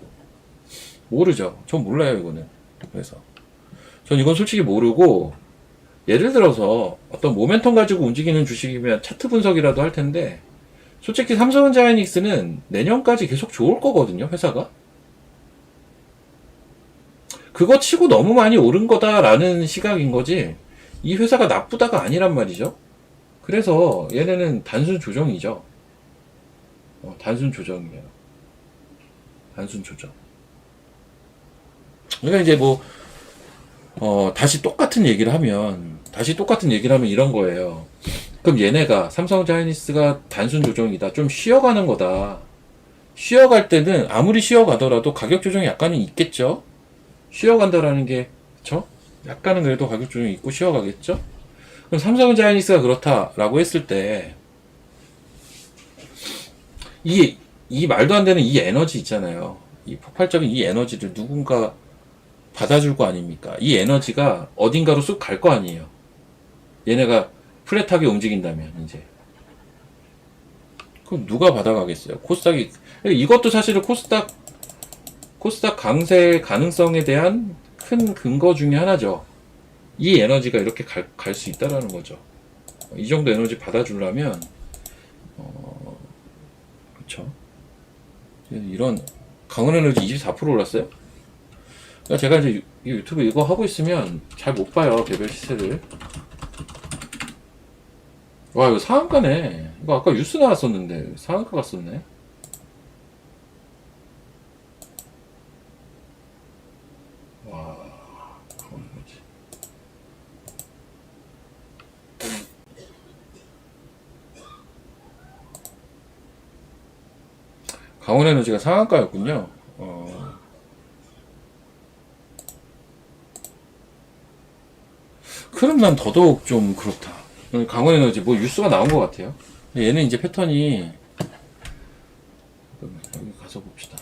모르죠. 전 몰라요, 이거는. 그래서 전 이건 솔직히 모르고, 예를 들어서 어떤 모멘텀 가지고 움직이는 주식이면 차트 분석이라도 할 텐데, 솔직히 삼성전자이닉스는 내년까지 계속 좋을 거거든요, 회사가. 그거 치고 너무 많이 오른 거다라는 시각인 거지, 이 회사가 나쁘다가 아니란 말이죠. 그래서 얘네는 단순 조정이죠. 단순 조정이에요. 단순 조정. 그러니까 이제 뭐 다시 똑같은 얘기를 하면 이런 거예요. 그럼 얘네가 삼성자이닉스가 단순 조정이다, 좀 쉬어가는 거다. 쉬어갈 때는 아무리 쉬어가더라도 가격 조정이 약간은 있겠죠. 쉬어간다라는 게, 그쵸? 약간은 그래도 가격 조정이 있고 쉬어가겠죠. 그럼 삼성자이닉스가 그렇다라고 했을 때, 이 말도 안 되는 이 에너지 있잖아요. 이 폭발적인 이 에너지를 누군가 받아줄 거 아닙니까? 이 에너지가 어딘가로 쑥 갈 거 아니에요. 얘네가 플랫하게 움직인다면 이제 그럼 누가 받아가겠어요? 코스닥이 이것도 사실은 코스닥 강세 가능성에 대한 큰 근거 중에 하나죠. 이 에너지가 이렇게 갈 수 있다라는 거죠. 이 정도 에너지 받아주려면 그쵸. 이런 강원에너지 24% 올랐어요. 그러니까 제가 이제 유튜브 이거 하고 있으면 잘 못 봐요, 개별 시세를. 와, 이거 상한가네. 이거 아까 뉴스 나왔었는데 상한가 갔었네. 와, 강원에너지. 강원에너지가 상한가였군요. 그럼 난 더더욱 좀 그렇다. 강원에너지 뭐 뉴스가 나온 것 같아요. 얘는 이제 패턴이 여기 가서 봅시다.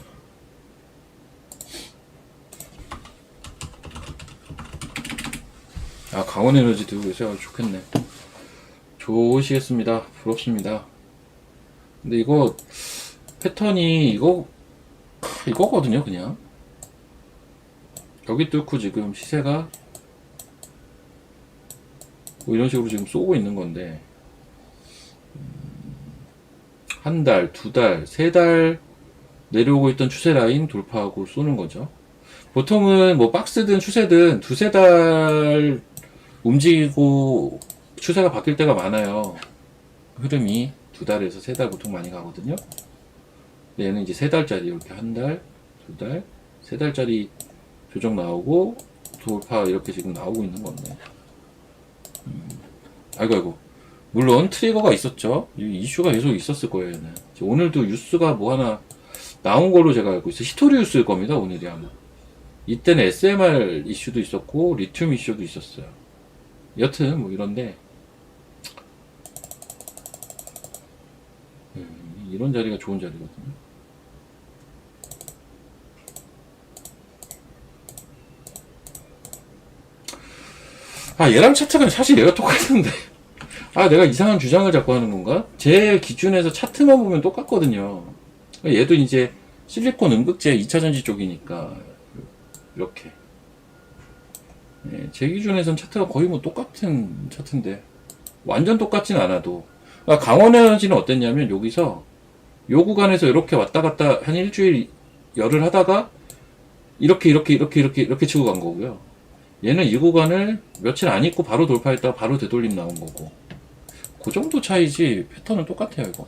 아, 강원에너지 들고 계세요. 좋겠네. 좋으시겠습니다. 부럽습니다. 근데 이거 패턴이 이거거든요. 그냥 여기 뚫고 지금 시세가 뭐 이런 식으로 지금 쏘고 있는 건데 한 달, 두 달, 세 달 내려오고 있던 추세 라인 돌파하고 쏘는 거죠. 보통은 뭐 박스든 추세든 두세 달 움직이고 추세가 바뀔 때가 많아요. 흐름이 두 달에서 세 달 보통 많이 가거든요. 얘는 이제 세 달짜리 이렇게 한 달, 두 달, 세 달짜리 조정 나오고 돌파 이렇게 지금 나오고 있는 건데. 아이고. 물론 트리거가 있었죠. 이슈가 계속 있었을 거예요. 얘는. 오늘도 뉴스가 뭐 하나 나온 걸로 제가 알고 있어요. 히토리우스일 겁니다. 오늘이 아마. 이때는 SMR 이슈도 있었고 리튬 이슈도 있었어요. 여튼 뭐 이런데 이런 자리가 좋은 자리거든요. 아, 얘랑 차트가 사실 얘가 똑같은데. 아, 내가 이상한 주장을 자꾸 하는 건가? 제 기준에서 차트만 보면 똑같거든요. 얘도 이제 실리콘 음극재 2차전지 쪽이니까 이렇게. 네, 제 기준에선 차트가 거의 뭐 똑같은 차트인데 완전 똑같진 않아도. 그러니까 강원에너지는 어땠냐면 여기서 요 구간에서 이렇게 왔다 갔다 한 일주일 열을 하다가 이렇게 치고 간 거고요. 얘는 이 구간을 며칠 안 있고 바로 돌파했다가 바로 되돌림 나온 거고. 그 정도 차이지 패턴은 똑같아요, 이거.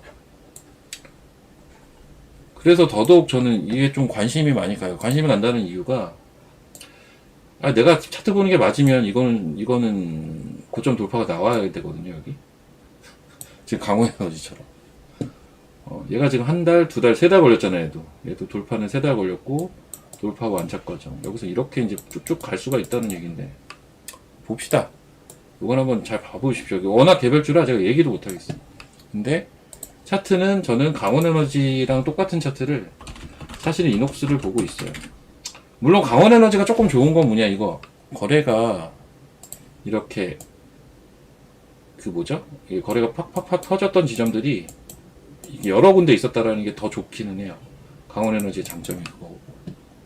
그래서 더더욱 저는 이게 좀 관심이 많이 가요. 관심이 간다는 이유가 내가 차트 보는 게 맞으면 이거는 고점 돌파가 나와야 되거든요, 여기. 지금 강호에너지처럼. 얘가 지금 한 달, 두 달, 세 달 걸렸잖아요, 얘도 돌파는 세 달 걸렸고, 돌파하고 안착 과정. 여기서 이렇게 이제 쭉쭉 갈 수가 있다는 얘기인데, 봅시다. 이건 한번 잘 봐보십시오. 워낙 개별주라 제가 얘기도 못하겠어요. 근데, 차트는 저는 강원에너지랑 똑같은 차트를, 사실은 이녹스를 보고 있어요. 물론 강원에너지가 조금 좋은 건 뭐냐, 이거. 거래가, 이렇게, 거래가 팍팍팍 터졌던 지점들이, 여러 군데 있었다라는 게 더 좋기는 해요. 강원에너지의 장점이 그거고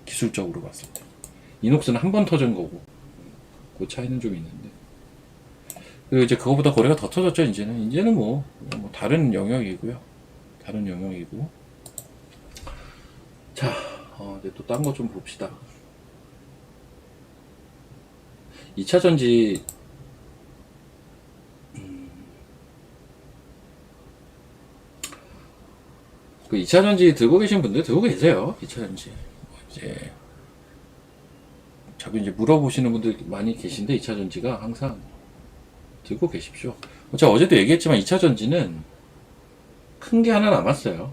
기술적으로 봤을 때 이녹스는 한 번 터진 거고 그 차이는 좀 있는데 그리고 이제 그거보다 거래가 더 터졌죠. 이제는 뭐 다른 영역이고요. 다른 영역이고 자 이제 또 딴 거 좀 봅시다. 2차전지 그 2차전지 들고 계신 분들 들고 계세요. 2차전지. 이제, 자꾸 이제 물어보시는 분들 많이 계신데, 2차전지가 항상 들고 계십시오. 제가 어제도 얘기했지만, 2차전지는 큰 게 하나 남았어요.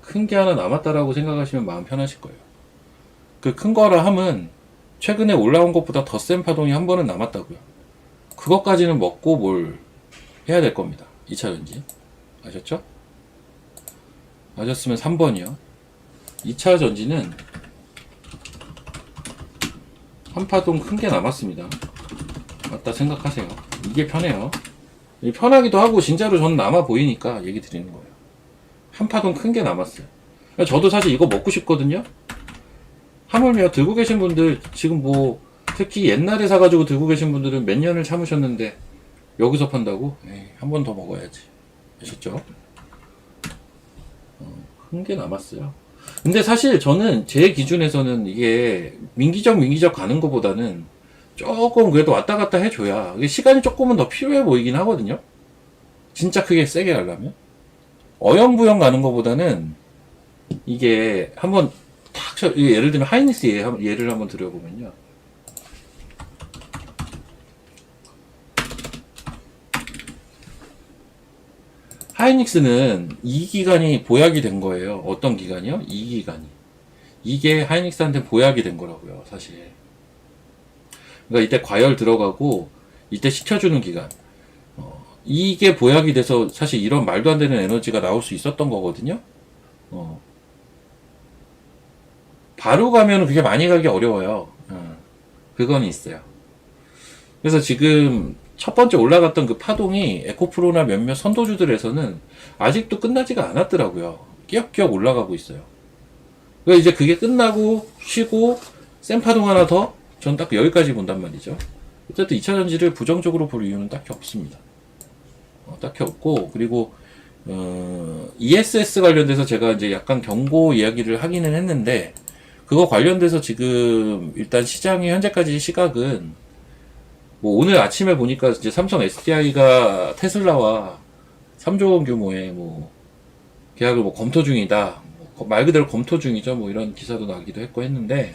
큰 게 하나 남았다라고 생각하시면 마음 편하실 거예요. 그 큰 거라 함은 최근에 올라온 것보다 더 센 파동이 한 번은 남았다고요. 그것까지는 먹고 뭘 해야 될 겁니다. 2차전지. 아셨죠? 맞았으면 3번이요. 2차 전지는 한파동 큰 게 남았습니다. 맞다 생각하세요. 이게 편해요. 편하기도 하고 진짜로 저는 남아 보이니까 얘기 드리는 거예요. 한 파동 큰 게 남았어요. 저도 사실 이거 먹고 싶거든요. 하물며 들고 계신 분들 지금 뭐 특히 옛날에 사가지고 들고 계신 분들은 몇 년을 참으셨는데 여기서 판다고? 한 번 더 먹어야지. 아셨죠? 큰 게 남았어요. 근데 사실 저는 제 기준에서는 이게 민기적 가는 것보다는 조금 그래도 왔다 갔다 해줘야 이게 시간이 조금은 더 필요해 보이긴 하거든요. 진짜 크게 세게 가려면 어영부영 가는 것보다는 이게 한번 탁 예를 들면 하이닉스 예를 한번 들어보면요. 하이닉스는 이 기간이 보약이 된 거예요. 어떤 기간이요? 이 기간이. 이게 하이닉스한테 보약이 된 거라고요, 사실. 그러니까 이때 과열 들어가고 이때 식혀주는 기간. 이게 보약이 돼서 사실 이런 말도 안 되는 에너지가 나올 수 있었던 거거든요. 바로 가면 그게 많이 가기 어려워요. 그건 있어요. 그래서 지금 첫 번째 올라갔던 그 파동이 에코프로나 몇몇 선도주들에서는 아직도 끝나지가 않았더라고요. 끼역끼역 올라가고 있어요. 그러니까 이제 그게 끝나고 쉬고 센 파동 하나 더, 전 딱 여기까지 본단 말이죠. 어쨌든 2차전지를 부정적으로 볼 이유는 딱히 없습니다. 딱히 없고, 그리고 ESS 관련돼서 제가 이제 약간 경고 이야기를 하기는 했는데, 그거 관련돼서 지금 일단 시장의 현재까지 시각은 뭐 오늘 아침에 보니까 이제 삼성 SDI가 테슬라와 3조 원 규모의 뭐 계약을 뭐 검토 중이다. 말 그대로 검토 중이죠. 뭐 이런 기사도 나기도 했고 했는데,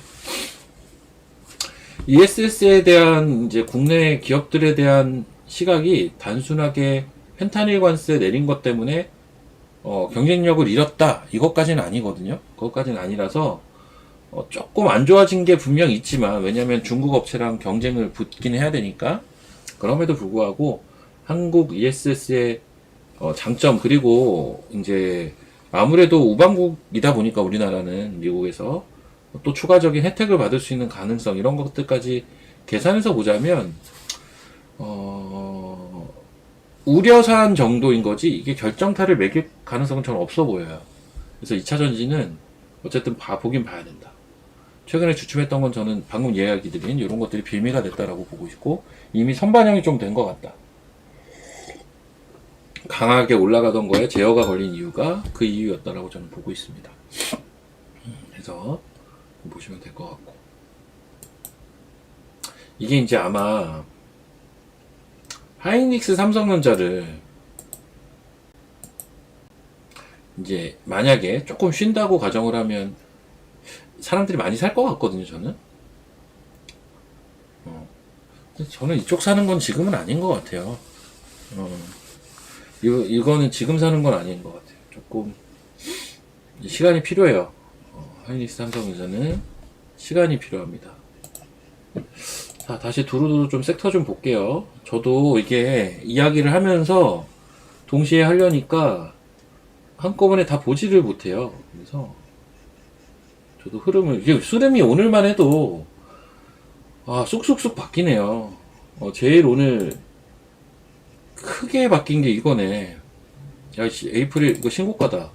ESS에 대한 이제 국내 기업들에 대한 시각이 단순하게 펜타닐 관세 내린 것 때문에 경쟁력을 잃었다, 이것까지는 아니거든요. 그것까지는 아니라서 조금 안 좋아진 게 분명 있지만, 왜냐면 중국 업체랑 경쟁을 붙긴 해야 되니까. 그럼에도 불구하고 한국 ESS의 장점, 그리고 이제 아무래도 우방국이다 보니까 우리나라는 미국에서 또 추가적인 혜택을 받을 수 있는 가능성, 이런 것들까지 계산해서 보자면 우려사안 정도인 거지 이게 결정타를 매길 가능성은 저는 없어 보여요. 그래서 2차전지는 어쨌든 보긴 봐야 된다. 최근에 주춤했던 건 저는 방금 이야기 드린 이런 것들이 빌미가 됐다라고 보고 있고, 이미 선반영이 좀 된 것 같다. 강하게 올라가던 거에 제어가 걸린 이유가 그 이유였다라고 저는 보고 있습니다. 그래서 보시면 될 것 같고, 이게 이제 아마 하이닉스 삼성전자를 이제 만약에 조금 쉰다고 가정을 하면 사람들이 많이 살 것 같거든요, 저는. 저는 이쪽 사는 건 지금은 아닌 것 같아요. 이거는 지금 사는 건 아닌 것 같아요. 조금 시간이 필요해요. 하이닉스 삼성전자는 시간이 필요합니다. 자, 다시 두루두루 좀 섹터 좀 볼게요. 저도 이게 이야기를 하면서 동시에 하려니까 한꺼번에 다 보지를 못해요. 그래서 저도 이게 흐름이 오늘만 해도 쑥쑥쑥 바뀌네요. 제일 오늘 크게 바뀐 게 이거네. 야, 에이프릴 이거 신고가다.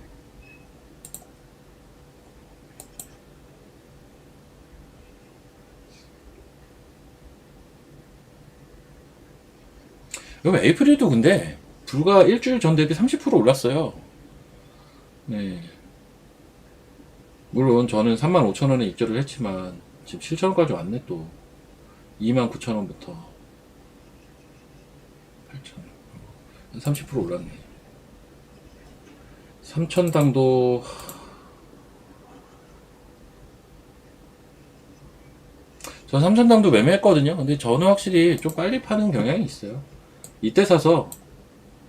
그럼 에이프릴도 근데 불과 일주일 전 대비 30% 올랐어요. 네. 물론 저는 35,000원에 입절을 했지만 지금 7,000원까지 왔네. 또 29,000원부터 8,000원, 30% 올랐네. 3,000당도 전 3,000당도 매매했거든요. 근데 저는 확실히 좀 빨리 파는 경향이 있어요. 이때 사서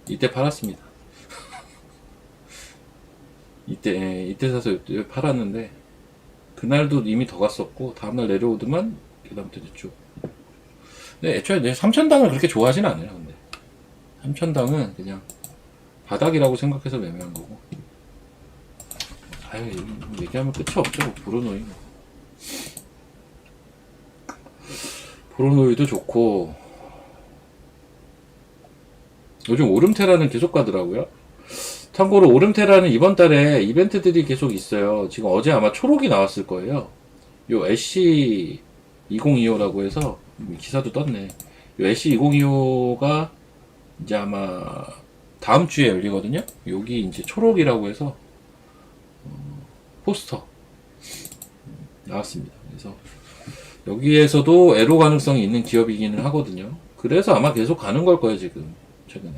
이때 팔았습니다. 이때 사서 이때 팔았는데, 그날도 이미 더 갔었고 다음날 내려오더만 그다음부터 됐죠. 근데 애초에 내 3,000당을 그렇게 좋아하진 않아요. 근데 3,000당은 그냥 바닥이라고 생각해서 매매한 거고. 아유, 얘기하면 끝이 없죠. 브루노이. 브루노이도 좋고, 요즘 오름테라는 계속 가더라고요. 참고로 오름테라는 이번 달에 이벤트들이 계속 있어요. 지금 어제 아마 초록이 나왔을 거예요. 요 애쉬 2025라고 해서 기사도 떴네. 요 애쉬 2025가 이제 아마 다음 주에 열리거든요. 여기 이제 초록이라고 해서 포스터 나왔습니다. 그래서 여기에서도 애로 가능성이 있는 기업이기는 하거든요. 그래서 아마 계속 가는 걸 거예요, 지금 최근에.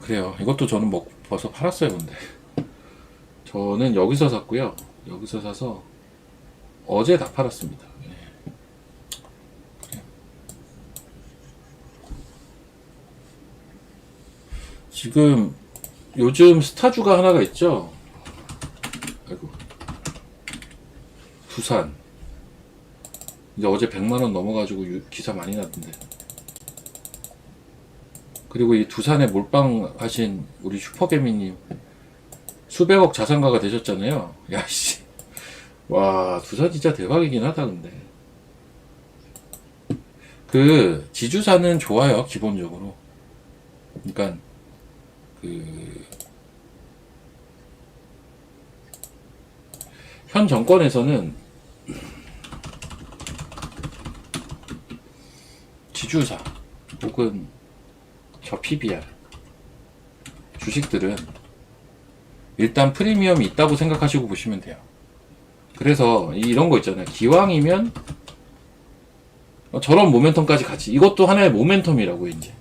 그래요. 이것도 저는 뭐 벌써 팔았어요, 근데. 저는 여기서 샀고요. 여기서 사서 어제 다 팔았습니다. 네. 지금 요즘 스타주가 하나가 있죠. 아이고. 두산. 이제 어제 100만원 넘어가지고 기사 많이 났던데. 그리고 이 두산에 몰빵하신 우리 슈퍼개미님 수백억 자산가가 되셨잖아요. 야씨, 와 두산 진짜 대박이긴 하다. 근데 그 지주사는 좋아요 기본적으로. 그러니까 그 현 정권에서는 지주사 혹은 저 PBR 주식들은 일단 프리미엄이 있다고 생각하시고 보시면 돼요. 그래서 이런 거 있잖아요. 기왕이면 저런 모멘텀까지 같이, 이것도 하나의 모멘텀이라고요. 이제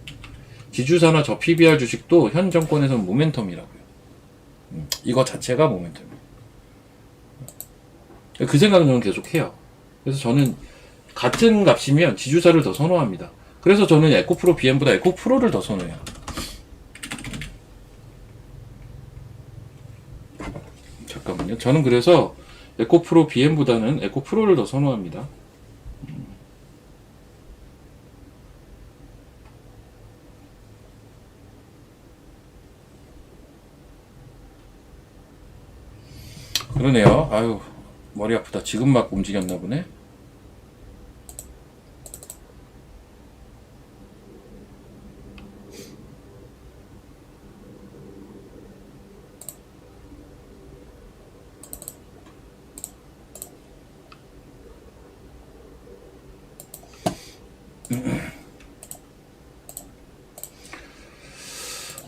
지주사나 저 PBR 주식도 현 정권에서는 모멘텀이라고요. 이거 자체가 모멘텀이에요. 그 생각은 저는 계속 해요. 그래서 저는 같은 값이면 지주사를 더 선호합니다. 그래서 저는 에코프로 BM보다 에코프로를 더 선호해요. 잠깐만요. 저는 그래서 에코프로 BM보다는 에코프로를 더 선호합니다. 그러네요. 아유, 머리 아프다. 지금 막 움직였나 보네.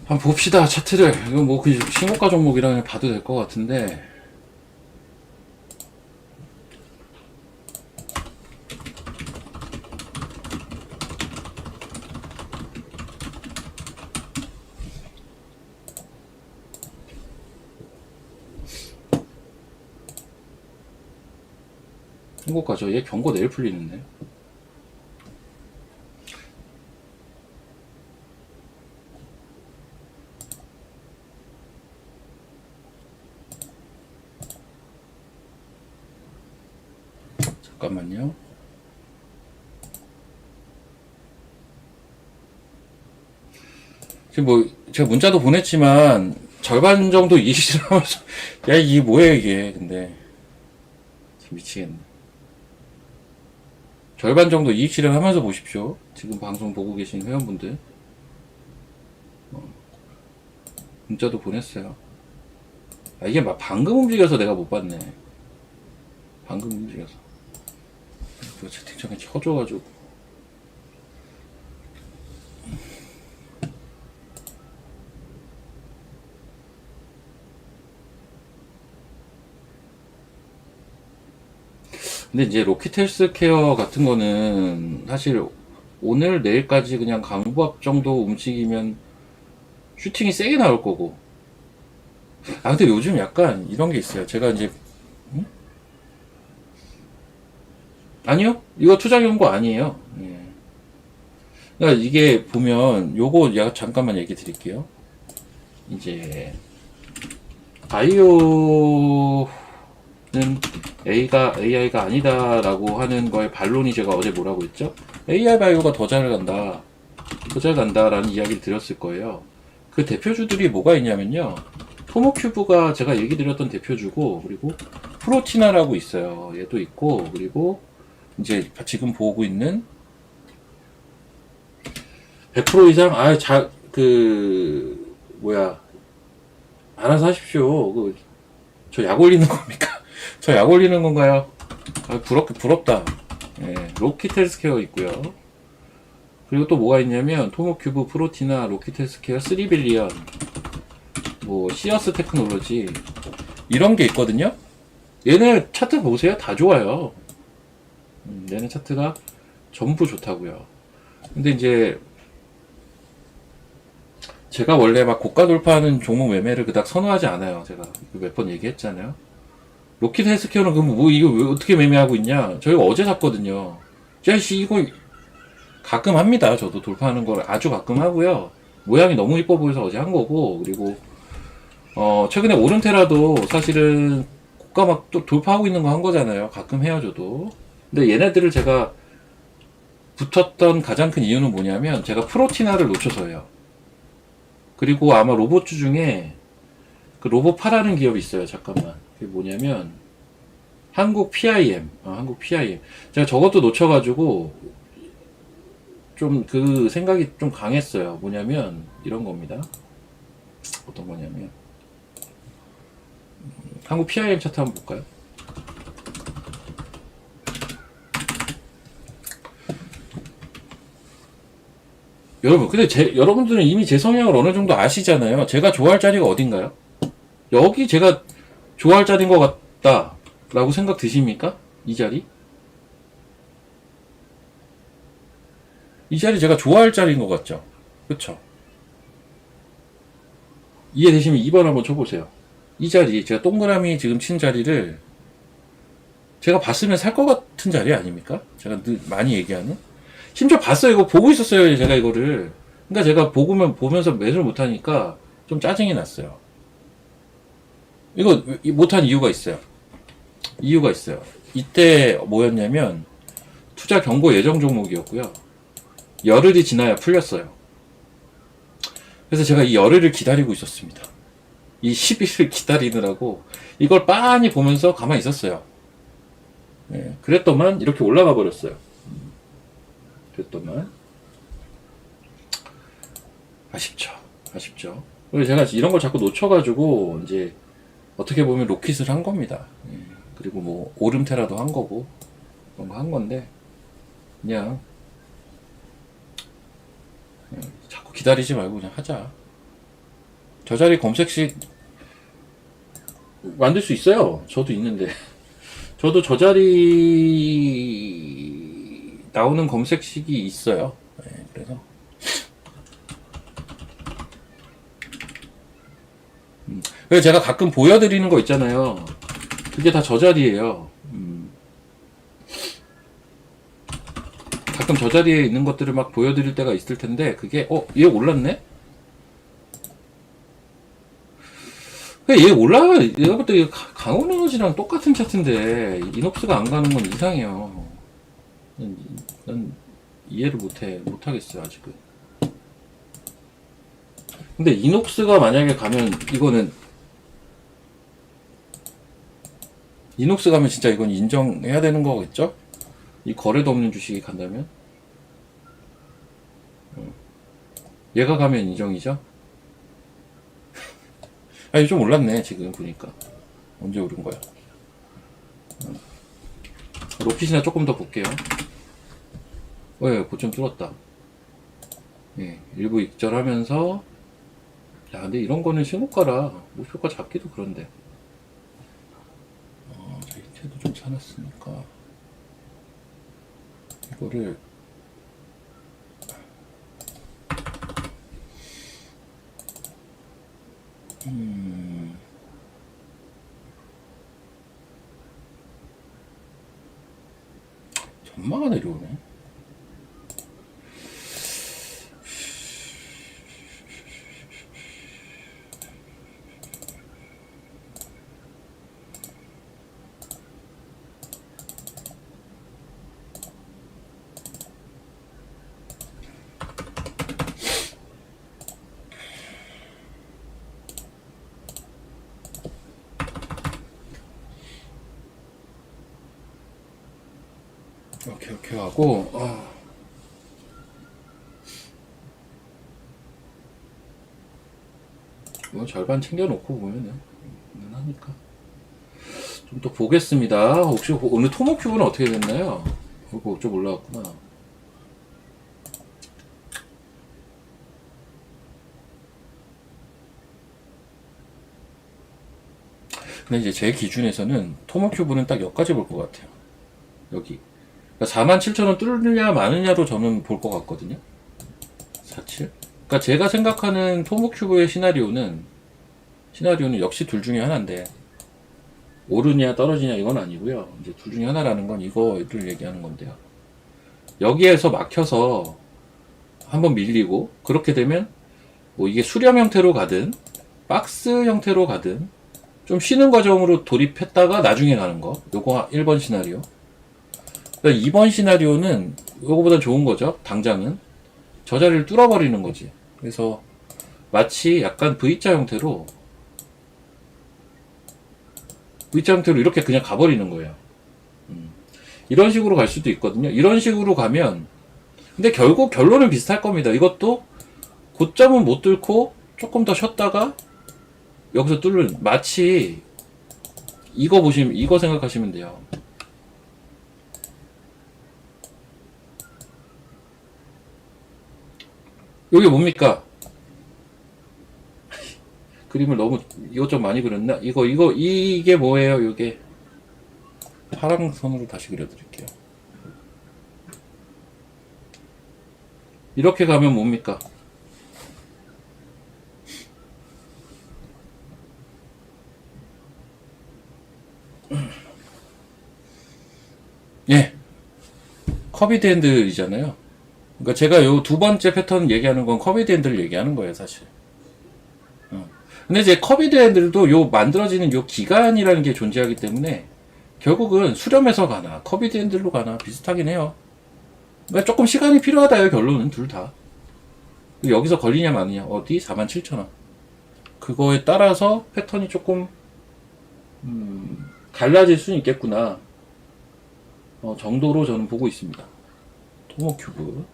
한번 봅시다. 차트를. 이거 뭐 그 신고가 종목이랑 봐도 될 것 같은데. 신고가죠. 얘 경고 내일 풀리는데. 잠깐만요. 지금 뭐 제가 문자도 보냈지만 절반 정도 이익을 하면서 야 이게 뭐야 이게. 근데 미치겠네. 절반 정도 이익 실현하면서 보십시오. 지금 방송 보고 계신 회원분들 문자도 보냈어요. 아, 이게 막 방금 움직여서 내가 못 봤네. 방금 움직여서 채팅창에 쳐줘가지고. 근데 이제 로키텔스케어 같은 거는 사실 오늘 내일까지 그냥 강보합 정도 움직이면 슈팅이 세게 나올 거고. 아 근데 요즘 약간 이런 게 있어요. 제가 이제 아니요, 이거 투자 경고 아니에요. 예. 그러니까 이게 보면 요거 잠깐만 얘기 드릴게요. 이제 바이오는 AI가 아니다라고 하는 거에 반론이 제가 어제 뭐라고 했죠? AI 바이오가 더 잘 간다, 더 잘 간다라는 이야기를 드렸을 거예요. 그 대표주들이 뭐가 있냐면요. 토모큐브가 제가 얘기 드렸던 대표주고, 그리고 프로티나라고 있어요. 얘도 있고, 그리고 이제 지금 보고 있는 100% 이상, 알아서 하십시오. 저 약 올리는 겁니까? 저 약 올리는 건가요? 부럽다. 예, 로킷 헬스케어 있고요. 그리고 또 뭐가 있냐면, 토모큐브, 프로티나, 로킷 헬스케어, 3빌리언, 시어스 테크놀로지, 이런 게 있거든요? 얘네 차트 보세요. 다 좋아요. 얘네 차트가 전부 좋다고요. 근데 이제, 제가 원래 막 고가 돌파하는 종목 매매를 그닥 선호하지 않아요. 제가 몇 번 얘기했잖아요. 로킷 헬스케어는 그럼 이거 왜 어떻게 매매하고 있냐? 저희가 어제 샀거든요. 이거 가끔 합니다. 저도 돌파하는 걸 아주 가끔 하고요. 모양이 너무 이뻐 보여서 어제 한 거고, 그리고 최근에 오른테라도 사실은 고가 막 또 돌파하고 있는 거 한 거잖아요. 가끔 해요, 저도. 근데 얘네들을 제가 붙었던 가장 큰 이유는 뭐냐면 제가 프로티나를 놓쳐서예요. 그리고 아마 로봇주 중에 그 로봇 파라는 기업이 있어요. 잠깐만. 그게 뭐냐면 한국 PIM. 한국 PIM. 제가 저것도 놓쳐가지고 좀 그 생각이 좀 강했어요. 뭐냐면 이런 겁니다. 어떤 거냐면 한국 PIM 차트 한번 볼까요? 여러분, 근데 여러분들은 이미 제 성향을 어느 정도 아시잖아요. 제가 좋아할 자리가 어딘가요? 여기 제가 좋아할 자리인 것 같다 라고 생각 드십니까? 이 자리? 이 자리 제가 좋아할 자리인 것 같죠? 그쵸? 이해되시면 2번 한번 쳐보세요. 이 자리, 제가 동그라미 지금 친 자리를 제가 봤으면 살 것 같은 자리 아닙니까? 제가 늘 많이 얘기하는? 심지어 봤어요. 이거 보고 있었어요. 제가 이거를. 그러니까 제가 보면서 매수를 못하니까 좀 짜증이 났어요. 이거 못한 이유가 있어요. 이때 뭐였냐면 투자 경고 예정 종목이었고요. 열흘이 지나야 풀렸어요. 그래서 제가 이 열흘을 기다리고 있었습니다. 이 10일을 기다리느라고 이걸 빤히 보면서 가만히 있었어요. 예, 그랬더만 이렇게 올라가 버렸어요. 그랬더만 아쉽죠. 그래서 제가 이런 걸 자꾸 놓쳐가지고 이제 어떻게 보면 로킷을 한 겁니다. 예, 그리고 오름테라도 한 거고 그런 거 한 건데 그냥 자꾸 기다리지 말고 그냥 하자. 저 자리 검색식 만들 수 있어요. 저도 있는데 저도 저 자리 나오는 검색식이 있어요. 네, 그래서 제가 가끔 보여드리는 거 있잖아요. 그게 다 저 자리예요. 가끔 저 자리에 있는 것들을 막 보여드릴 때가 있을 텐데 그게 얘 올랐네? 얘 올라가. 내가 볼 때 강원에너지랑 똑같은 차트인데 이녹스가 안 가는 건 이상해요. 난 이해를 못하겠어요 아직은. 근데 이녹스가 만약에 가면 이녹스 가면 진짜 이건 인정해야 되는 거겠죠? 이 거래도 없는 주식이 간다면 얘가 가면 인정이죠? 아니 좀 올랐네 지금 보니까. 언제 오른 거야? 로핏이나 조금 더 볼게요. 고점 뚫었다. 예, 일부 익절하면서. 야 근데 이런 거는 신고가라. 목표가 잡기도 그런데. 이태도 좀 사놨으니까 이거를 전마가 내려오네. 이렇게 하고 뭐 절반 챙겨놓고 보면은 하니까 좀 더 보겠습니다. 혹시 오늘 토모큐브는 어떻게 됐나요? 그거 좀 올라왔구나. 근데 이제 제 기준에서는 토모큐브는 딱 여기까지 볼 것 같아요. 여기. 그러니까 47,000원 뚫느냐 마느냐로 저는 볼 것 같거든요. 47. 그러니까 제가 생각하는 토모큐브의 시나리오는 역시 둘 중에 하나인데 오르냐 떨어지냐 이건 아니고요. 이제 둘 중에 하나라는 건 이거를 얘기하는 건데요. 여기에서 막혀서 한번 밀리고 그렇게 되면 뭐 이게 수렴 형태로 가든 박스 형태로 가든 좀 쉬는 과정으로 돌입했다가 나중에 가는 거. 요거 1번 시나리오. 그러니까 2번 시나리오는 요거보다 좋은 거죠. 당장은 저 자리를 뚫어버리는 거지. 그래서 마치 약간 V자 형태로 이렇게 그냥 가버리는 거예요. 이런 식으로 갈 수도 있거든요. 이런 식으로 가면 근데 결국 결론은 비슷할 겁니다. 이것도 고점은 못 뚫고 조금 더 쉬었다가 여기서 뚫는 마치 이거 생각하시면 돼요. 여기 뭡니까? 그림을 너무 이것저것 많이 그렸나? 이게 뭐예요? 이게 파란 선으로 다시 그려드릴게요. 이렇게 가면 뭡니까? 예, 커비드 핸들이잖아요. 그러니까 제가 요 두 번째 패턴 얘기하는 건 커비드 핸들을 얘기하는 거예요, 사실. 근데 이제 커비드 핸들도 요 만들어지는 요 기간이라는 게 존재하기 때문에 결국은 수렴해서 가나 커비드 핸들로 가나 비슷하긴 해요. 그러니까 조금 시간이 필요하다요, 결론은 둘 다. 여기서 걸리냐 마느냐. 어디? 47,000원. 그거에 따라서 패턴이 조금 달라질 수는 있겠구나 정도로 저는 보고 있습니다. 토모큐브.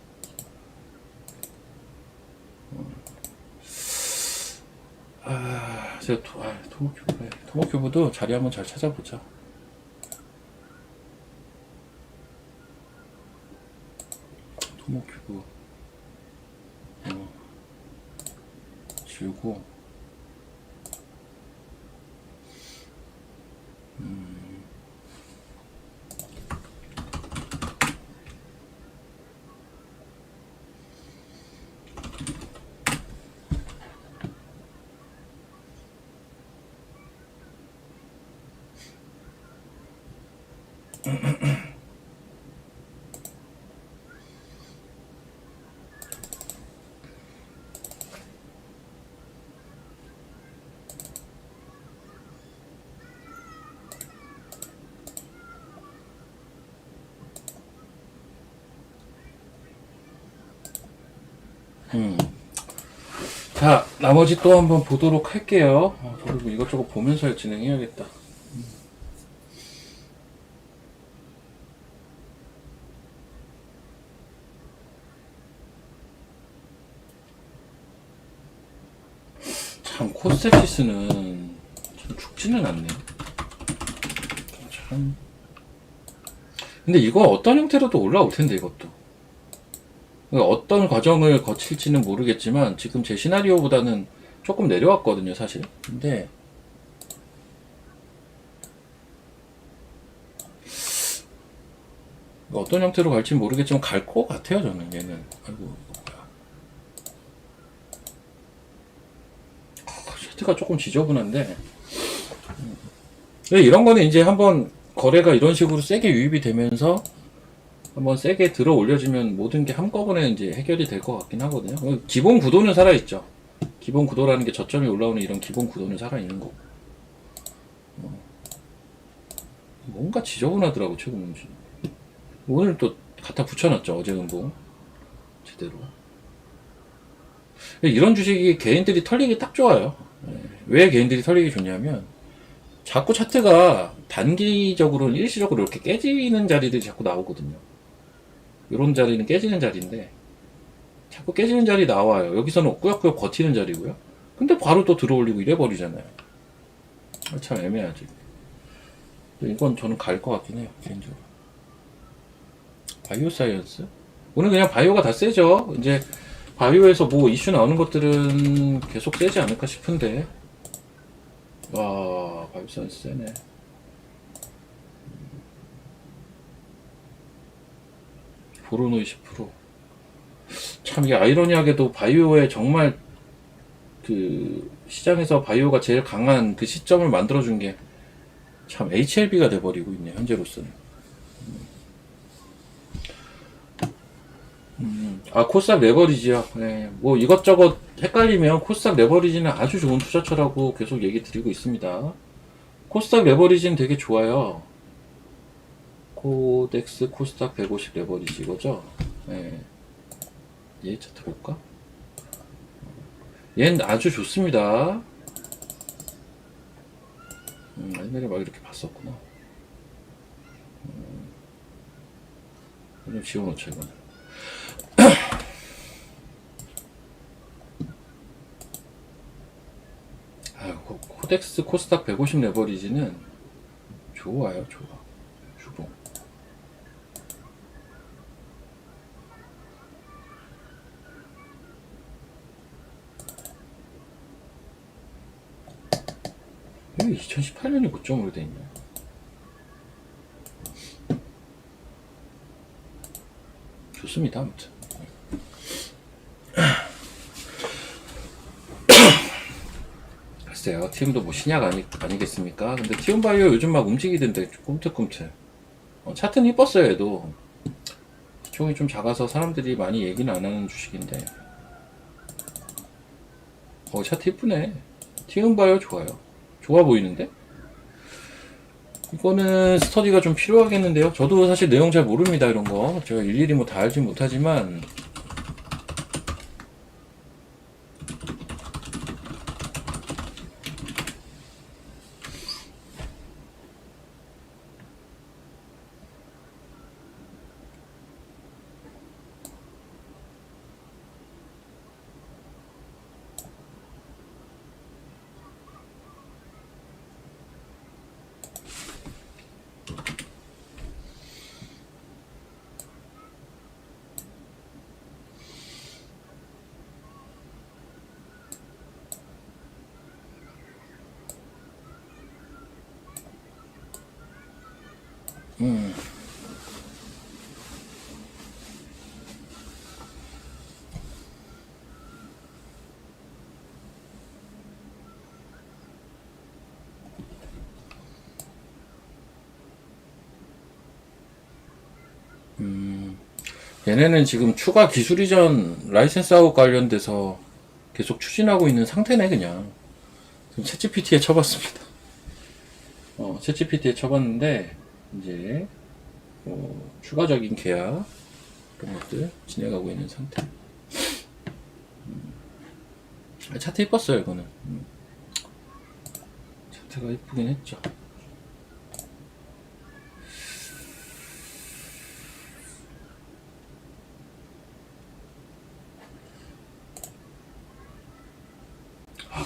제가 토모큐브도 자리 한번 잘 찾아보자. 토모큐브 지우고 자, 나머지 또 한번 보도록 할게요. 저도 이것저것 보면서 진행해야겠다. 참, 코스피스는 참 죽지는 않네. 참. 근데 이거 어떤 형태로도 올라올 텐데, 이것도. 어떤 과정을 거칠지는 모르겠지만 지금 제 시나리오보다는 조금 내려왔거든요, 사실. 근데 어떤 형태로 갈지는 모르겠지만 갈 것 같아요, 저는 얘는. 아이고, 차트가 조금 지저분한데 이런 거는 이제 한번 거래가 이런 식으로 세게 유입이 되면서 한번 세게 들어 올려지면 모든 게 한꺼번에 이제 해결이 될 것 같긴 하거든요. 기본 구도는 살아있죠. 기본 구도라는 게 저점이 올라오는 이런 기본 구도는 살아있는 거고. 뭔가 지저분하더라고, 최근 음식. 오늘 또 갖다 붙여놨죠, 어제 음봉. 제대로. 이런 주식이 개인들이 털리기 딱 좋아요. 왜 개인들이 털리기 좋냐면, 자꾸 차트가 단기적으로는 일시적으로 이렇게 깨지는 자리들이 자꾸 나오거든요. 이런 자리는 깨지는 자리인데 자꾸 깨지는 자리 나와요. 여기서는 꾸역꾸역 버티는 자리고요. 근데 바로 또 들어올리고 이래 버리잖아요. 참 애매하지. 이건 저는 갈 것 같긴 해요, 개인적으로. 바이오 사이언스? 오늘 그냥 바이오가 다 세죠. 이제 바이오에서 뭐 이슈 나오는 것들은 계속 세지 않을까 싶은데. 와, 바이오 사이언스 세네. 보로노이 10%. 참 이게 아이러니하게도 바이오에 정말 그 시장에서 바이오가 제일 강한 그 시점을 만들어준 게 참 HLB가 돼버리고 있네, 현재로서는. 아, 코스닥 레버리지요. 네, 뭐 이것저것 헷갈리면 코스닥 레버리지는 아주 좋은 투자처라고 계속 얘기 드리고 있습니다. 코스닥 레버리지는 되게 좋아요. 코덱스 코스닥 150 레버리지 이거죠. 네. 얘 차트 볼까? 얘는 아주 좋습니다. 옛날에 막 이렇게 봤었구나. 좀 지워놓자 이거는. 코덱스 코스닥 150 레버리지는 좋아요, 좋아. 주봉. 왜 2018년이 고점으로 돼 있냐? 좋습니다, 아무튼. 글쎄요, TM도 뭐 신약 아니겠습니까? 근데 TM바이오 요즘 막 움직이던데 꿈틀꿈틀. 차트는 이뻤어요, 얘도. 비중이 좀 작아서 사람들이 많이 얘기는 안 하는 주식인데. 차트 이쁘네. TM바이오 좋아요. 좋아 보이는데? 이거는 스터디가 좀 필요하겠는데요. 저도 사실 내용 잘 모릅니다, 이런 거. 제가 일일이 뭐 다 알진 못하지만. 얘네는 지금 추가 기술 이전 라이센스하고 관련돼서 계속 추진하고 있는 상태네, 그냥. 지금 챗GPT에 쳐봤습니다. 챗GPT에 쳐봤는데, 이제, 추가적인 계약, 그런 것들 진행하고 있는 상태. 차트 이뻤어요, 이거는. 차트가 이쁘긴 했죠.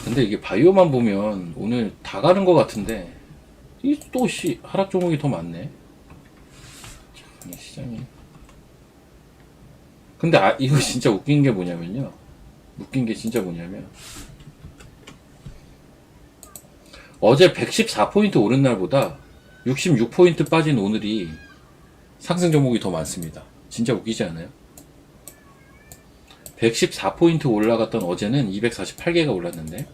근데 이게 바이오만 보면 오늘 다 가는 것 같은데 이 또 하락 종목이 더 많네. 참, 시장이. 근데 이거 진짜 웃긴 게 뭐냐면요. 웃긴 게 진짜 뭐냐면 어제 114포인트 오른 날보다 66포인트 빠진 오늘이 상승 종목이 더 많습니다. 진짜 웃기지 않아요? 114포인트 올라갔던 어제는 248개가 올랐는데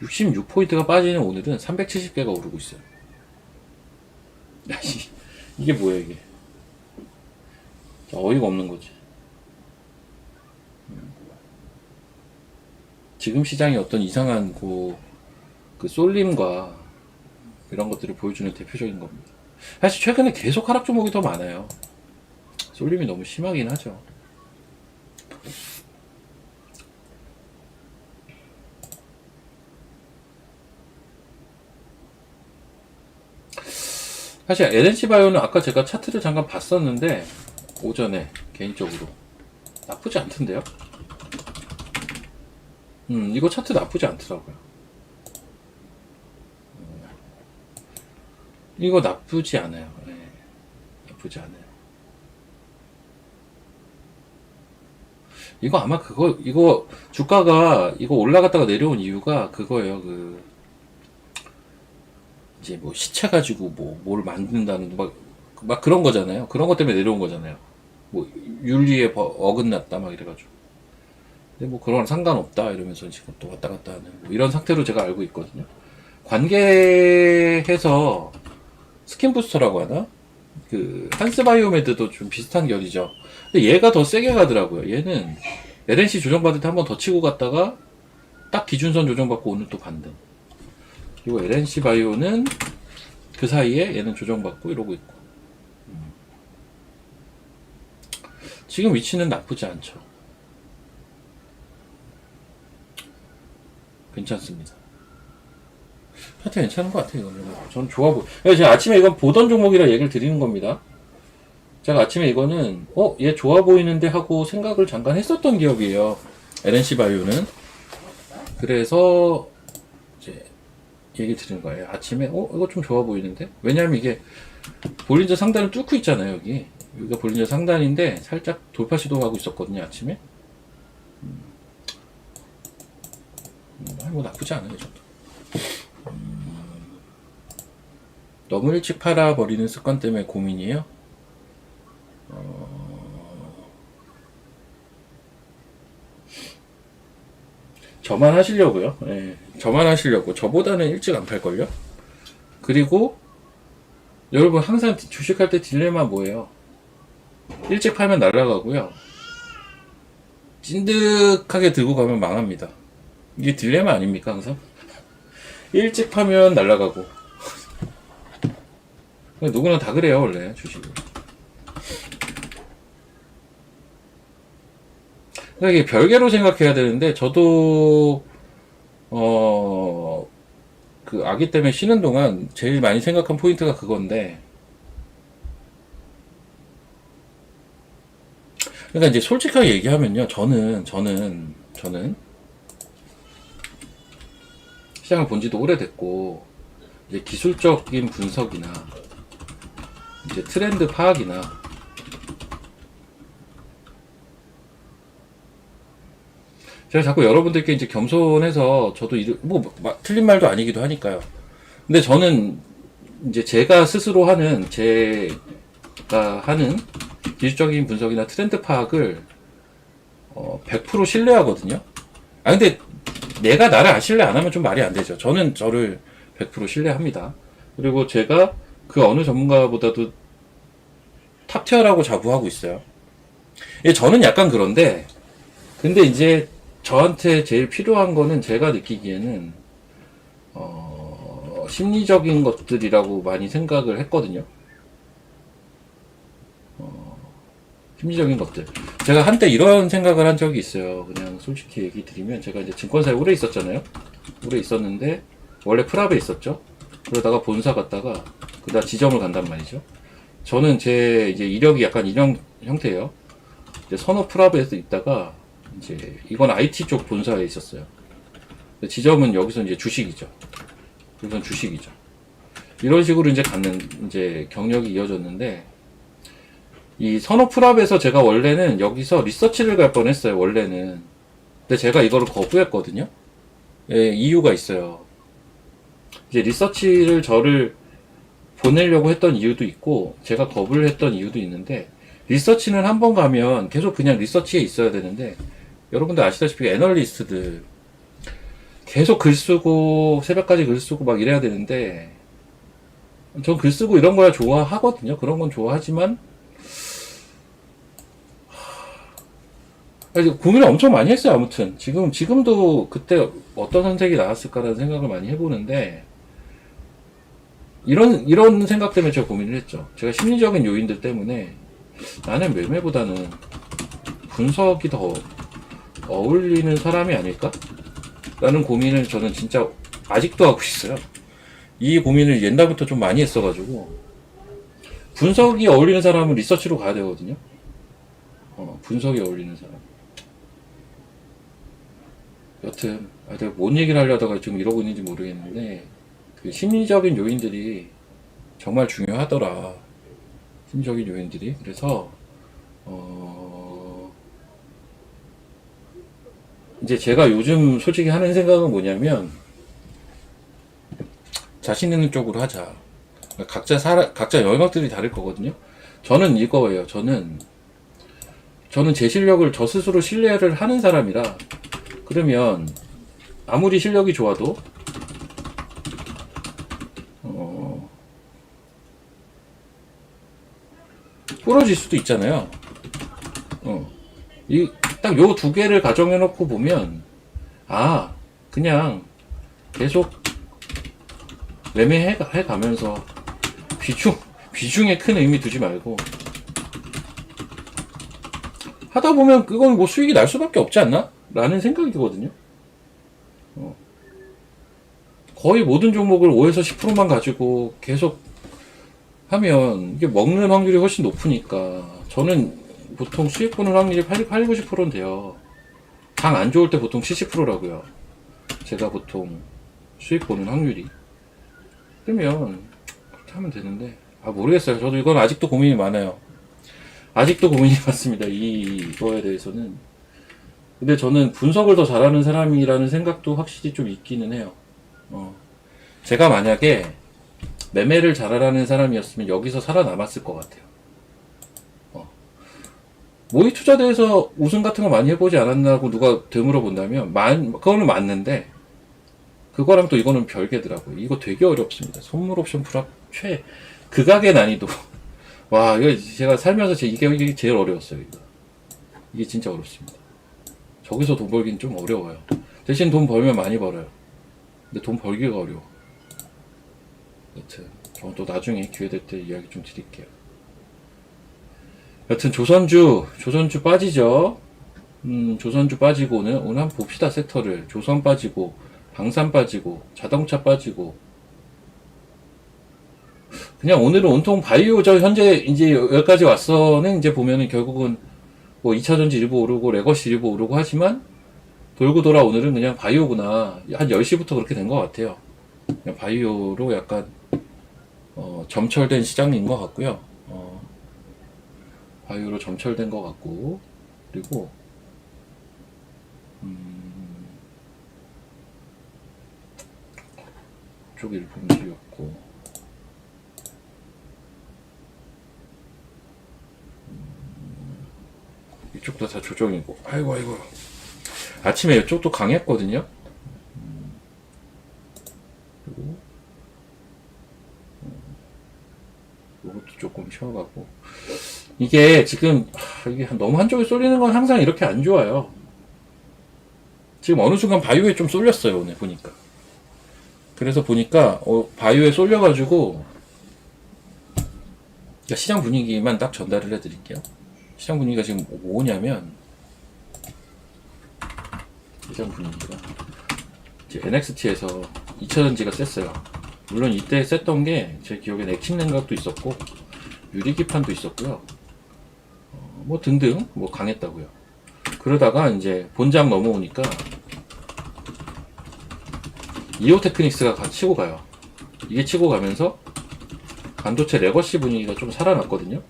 66포인트가 빠지는 오늘은 370개가 오르고 있어요. 이게 뭐야 이게. 어이가 없는 거지. 지금 시장이 어떤 이상한 그 쏠림과 이런 것들을 보여주는 대표적인 겁니다. 사실 최근에 계속 하락 종목이 더 많아요. 쏠림이 너무 심하긴 하죠. 사실 LNC바이오는 아까 제가 차트를 잠깐 봤었는데 오전에 개인적으로 나쁘지 않던데요. 이거 차트 나쁘지 않더라고요. 이거 나쁘지 않아요. 네, 나쁘지 않아요. 이거 아마 이거 주가가 이거 올라갔다가 내려온 이유가 그거예요. 이제 뭐 시차 가지고 뭘 만든다는 막 그런 거잖아요. 그런 것 때문에 내려온 거잖아요. 뭐 윤리에 어긋났다 막 이래가지고. 근데 뭐 그런 상관없다 이러면서 지금 또 왔다 갔다 하는 뭐 이런 상태로 제가 알고 있거든요. 관계해서 스킨 부스터라고 하나? 한스바이오메드도 좀 비슷한 결이죠. 근데 얘가 더 세게 가더라고요. 얘는 LNC 조정받을 때 한 번 더 치고 갔다가 딱 기준선 조정받고 오늘 또 반등. 그리고 LNC 바이오는 그 사이에 얘는 조정받고 이러고 있고. 지금 위치는 나쁘지 않죠. 괜찮습니다. 하여튼 괜찮은 것 같아요. 전 좋아 제가 아침에 이건 보던 종목이라 얘기를 드리는 겁니다. 제가 아침에 이거는 얘 좋아 보이는데 하고 생각을 잠깐 했었던 기억이에요. LNC 바이오는. 그래서 이제 얘기 드린 거예요. 아침에 이거 좀 좋아 보이는데. 왜냐면 이게 볼린저 상단을 뚫고 있잖아요. 여기가 볼린저 상단인데 살짝 돌파 시도하고 있었거든요. 아침에. 뭐 나쁘지 않아요. 이 정도. 너무 일찍 팔아버리는 습관 때문에 고민이에요. 저만 하시려고요. 네, 저만 하시려고. 저보다는 일찍 안 팔걸요. 그리고 여러분 항상 주식할 때 딜레마 뭐예요? 일찍 팔면 날아가고요. 찐득하게 들고 가면 망합니다. 이게 딜레마 아닙니까 항상? 일찍 파면 날아가고. 누구나 다 그래요 원래 주식을. 그러니까 이게 별개로 생각해야 되는데 저도 아기 때문에 쉬는 동안 제일 많이 생각한 포인트가 그건데, 그러니까 이제 솔직하게 얘기하면요, 저는 시장을 본 지도 오래됐고, 이제 기술적인 분석이나 이제 트렌드 파악이나 제가 자꾸 여러분들께 이제 겸손해서 저도 틀린 말도 아니기도 하니까요. 근데 저는 이제 제가 스스로 제가 하는 기술적인 분석이나 트렌드 파악을 100% 신뢰하거든요. 근데 내가 나를 신뢰 안 하면 좀 말이 안 되죠. 저는 저를 100% 신뢰합니다. 그리고 제가 그 어느 전문가보다도 탑티어라고 자부하고 있어요. 저는 약간 그런데, 근데 이제 저한테 제일 필요한 거는 제가 느끼기에는 심리적인 것들이라고 많이 생각을 했거든요. 심리적인 것들. 제가 한때 이런 생각을 한 적이 있어요. 그냥 솔직히 얘기 드리면, 제가 이제 증권사에 오래 있었잖아요. 오래 있었는데 원래 프랍에 있었죠. 그러다가 본사 갔다가 그다음 지점을 간단 말이죠. 저는 제 이제 이력이 약간 이런 형태예요. 이제 선호 프랍에서 있다가 이제 이건 IT 쪽 본사에 있었어요. 지점은 여기서 이제 주식이죠. 여기선 주식이죠. 이런 식으로 이제 이제 경력이 이어졌는데, 이 선호 프랍에서 제가 원래는 여기서 리서치를 갈 뻔했어요. 원래는. 근데 제가 이거를 거부했거든요. 이유가 있어요. 이제 리서치를 저를 보내려고 했던 이유도 있고, 제가 거부를 했던 이유도 있는데, 리서치는 한 번 가면 계속 그냥 리서치에 있어야 되는데, 여러분들 아시다시피 애널리스트들 계속 글 쓰고 새벽까지 글 쓰고 막 이래야 되는데, 전 글 쓰고 이런 거야 좋아하거든요. 그런 건 좋아하지만 고민을 엄청 많이 했어요. 아무튼 지금도 그때 어떤 선택이 나왔을까라는 생각을 많이 해보는데, 이런 생각 때문에 제가 고민을 했죠. 제가 심리적인 요인들 때문에 나는 매매보다는 분석이 더 어울리는 사람이 아닐까? 라는 고민을 저는 진짜 아직도 하고 있어요. 이 고민을 옛날부터 좀 많이 했어가지고, 분석이 어울리는 사람은 리서치로 가야 되거든요. 분석에 어울리는 사람. 여튼 내가 뭔 얘기를 하려다가 지금 이러고 있는지 모르겠는데 그 심리적인 요인들이 정말 중요하더라. 심리적인 요인들이. 그래서 이제 제가 요즘 솔직히 하는 생각은 뭐냐면 자신 있는 쪽으로 하자. 각자 영역들이 다를 거거든요. 저는 이거예요. 저는 제 실력을 저 스스로 신뢰를 하는 사람이라, 그러면 아무리 실력이 좋아도 부러질 수도 있잖아요. 딱 요 두 개를 가정해 놓고 보면, 그냥 계속 매매해 가면서 비중에 큰 의미 두지 말고 하다 보면 그건 뭐 수익이 날 수밖에 없지 않나? 라는 생각이거든요. 거의 모든 종목을 5에서 10%만 가지고 계속 하면 이게 먹는 확률이 훨씬 높으니까, 저는 보통 수익 보는 확률이 90%는 돼요. 장 안 좋을 때 보통 70%라고요. 제가 보통 수익 보는 확률이. 그러면 그렇게 하면 되는데, 모르겠어요. 저도 이건 아직도 고민이 많아요. 아직도 고민이 많습니다. 이거에 대해서는. 근데 저는 분석을 더 잘하는 사람이라는 생각도 확실히 좀 있기는 해요. 제가 만약에 매매를 잘하는 사람이었으면 여기서 살아남았을 것 같아요. 모의 투자대에서 우승 같은 거 많이 해보지 않았나고 누가 되물어 본다면, 그거는 맞는데, 그거랑 또 이거는 별개더라고요. 이거 되게 어렵습니다. 선물 옵션 풀합 극악의 난이도. 와, 이거 제가 살면서 이게 제일 어려웠어요. 이게 진짜 어렵습니다. 저기서 돈 벌기는 좀 어려워요. 대신 돈 벌면 많이 벌어요. 근데 돈 벌기가 어려워. 여튼 저는 또 나중에 기회 될 때 이야기 좀 드릴게요. 여튼 조선주 빠지죠. 조선주 빠지고 오늘 한번 봅시다. 섹터를. 조선 빠지고, 방산 빠지고, 자동차 빠지고. 그냥 오늘은 온통 바이오, 현재 이제 여기까지 왔어는 이제 보면은 결국은 뭐 2차전지 일부 오르고 레거시 일부 오르고 하지만, 돌고 돌아 오늘은 그냥 바이오구나. 한 10시부터 그렇게 된 것 같아요. 그냥 바이오로 약간 점철된 시장인 것 같고요. 바이오로 점철된 것 같고, 그리고 이쪽 일품지였고, 이쪽도 다 조정이고. 아이고 아침에 이쪽도 강했거든요. 그리고 이것도 조금 쉬어가고. 이게 지금 이게 너무 한쪽에 쏠리는 건 항상 이렇게 안 좋아요. 지금 어느 순간 바이오에 좀 쏠렸어요, 오늘 보니까. 그래서 보니까 바이오에 쏠려가지고, 시장 분위기만 딱 전달을 해드릴게요. 시장 분위기가 지금 뭐냐면, 시장 분위기가 이제 NXT에서 2차전지가 셌어요. 물론 이때 셌던 게 제 기억엔 액침 냉각도 있었고 유리기판도 있었고요. 뭐 등등 뭐 강했다고요. 그러다가 이제 본장 넘어오니까 이오테크닉스가 치고 가요. 이게 치고 가면서 반도체 레거시 분위기가 좀 살아났거든요.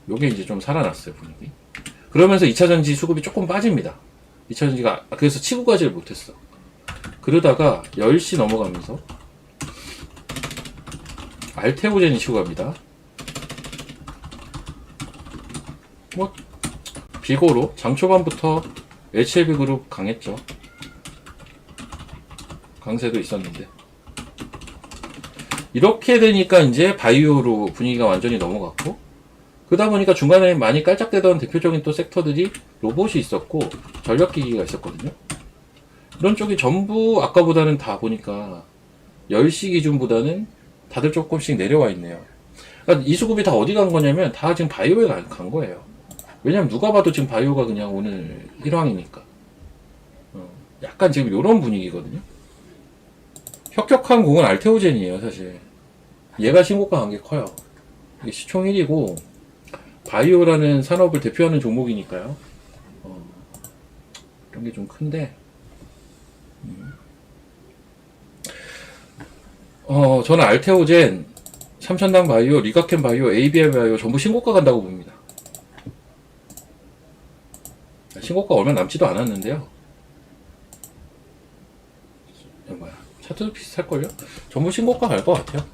요게 이제 좀 살아났어요, 분위기. 그러면서 2차전지 수급이 조금 빠집니다. 2차전지가 그래서 치고 가지를 못했어. 그러다가 10시 넘어가면서 알테오젠이 치고 갑니다. 뭐 비고로 장 초반부터 HLB 그룹 강했죠. 강세도 있었는데, 이렇게 되니까 이제 바이오로 분위기가 완전히 넘어갔고, 그러다 보니까 중간에 많이 깔짝대던 대표적인 또 섹터들이 로봇이 있었고 전력기기가 있었거든요. 이런 쪽이 전부 아까보다는 다 보니까 10시 기준보다는 다들 조금씩 내려와 있네요. 그러니까 이 수급이 다 어디 간 거냐면 다 지금 바이오에 간 거예요. 왜냐면 누가 봐도 지금 바이오가 그냥 오늘 1황이니까. 약간 지금 이런 분위기거든요. 혁혁한 공은 알테오젠이에요, 사실. 얘가 신고가 간 게 커요. 이게 시총 1위고, 바이오라는 산업을 대표하는 종목이니까요. 이런 게 좀 큰데, 저는 알테오젠, 삼천당 바이오, 리가켄 바이오, ABL 바이오 전부 신고가 간다고 봅니다. 신고가 얼마 남지도 않았는데요. 뭐야, 차트도 비슷할걸요? 전부 신고가 갈 것 같아요.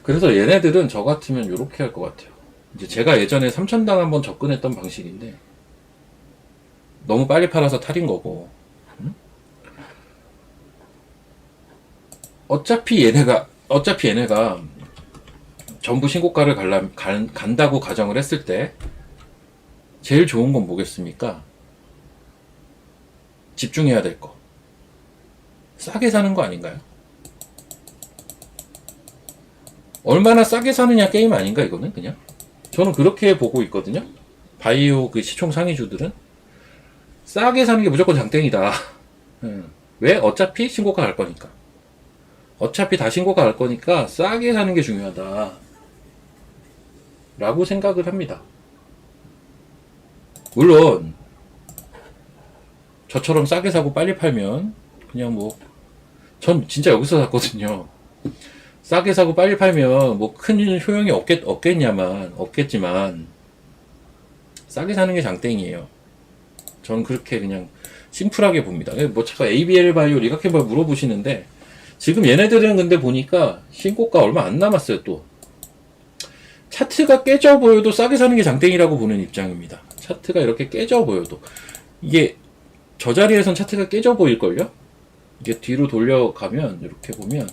그래서 얘네들은 저 같으면 이렇게 할 것 같아요. 이제 제가 예전에 삼천당 한번 접근했던 방식인데, 너무 빨리 팔아서 탈인 거고, 어차피 얘네가 전부 신고가를 간다고 가정을 했을 때, 제일 좋은 건 뭐겠습니까? 집중해야 될 거. 싸게 사는 거 아닌가요? 얼마나 싸게 사느냐 게임 아닌가, 이거는 그냥? 저는 그렇게 보고 있거든요. 바이오 그 시총 상위주들은 싸게 사는 게 무조건 장땡이다. 왜? 어차피 신고가 갈 거니까. 어차피 다 신고가 갈 거니까 싸게 사는 게 중요하다. 라고 생각을 합니다. 물론 저처럼 싸게 사고 빨리 팔면 그냥 뭐, 전 진짜 여기서 샀거든요. 싸게 사고 빨리 팔면 뭐 큰 효용이 없겠지만 싸게 사는 게 장땡이에요. 저는 그렇게 그냥 심플하게 봅니다. 뭐 자꾸 ABL 바이오, 리가켄 바이오 물어보시는데, 지금 얘네들은 근데 보니까 신고가 얼마 안 남았어요. 또 차트가 깨져 보여도 싸게 사는 게 장땡이라고 보는 입장입니다. 차트가 이렇게 깨져 보여도, 이게 저 자리에선 차트가 깨져 보일걸요? 이게 뒤로 돌려가면 이렇게 보면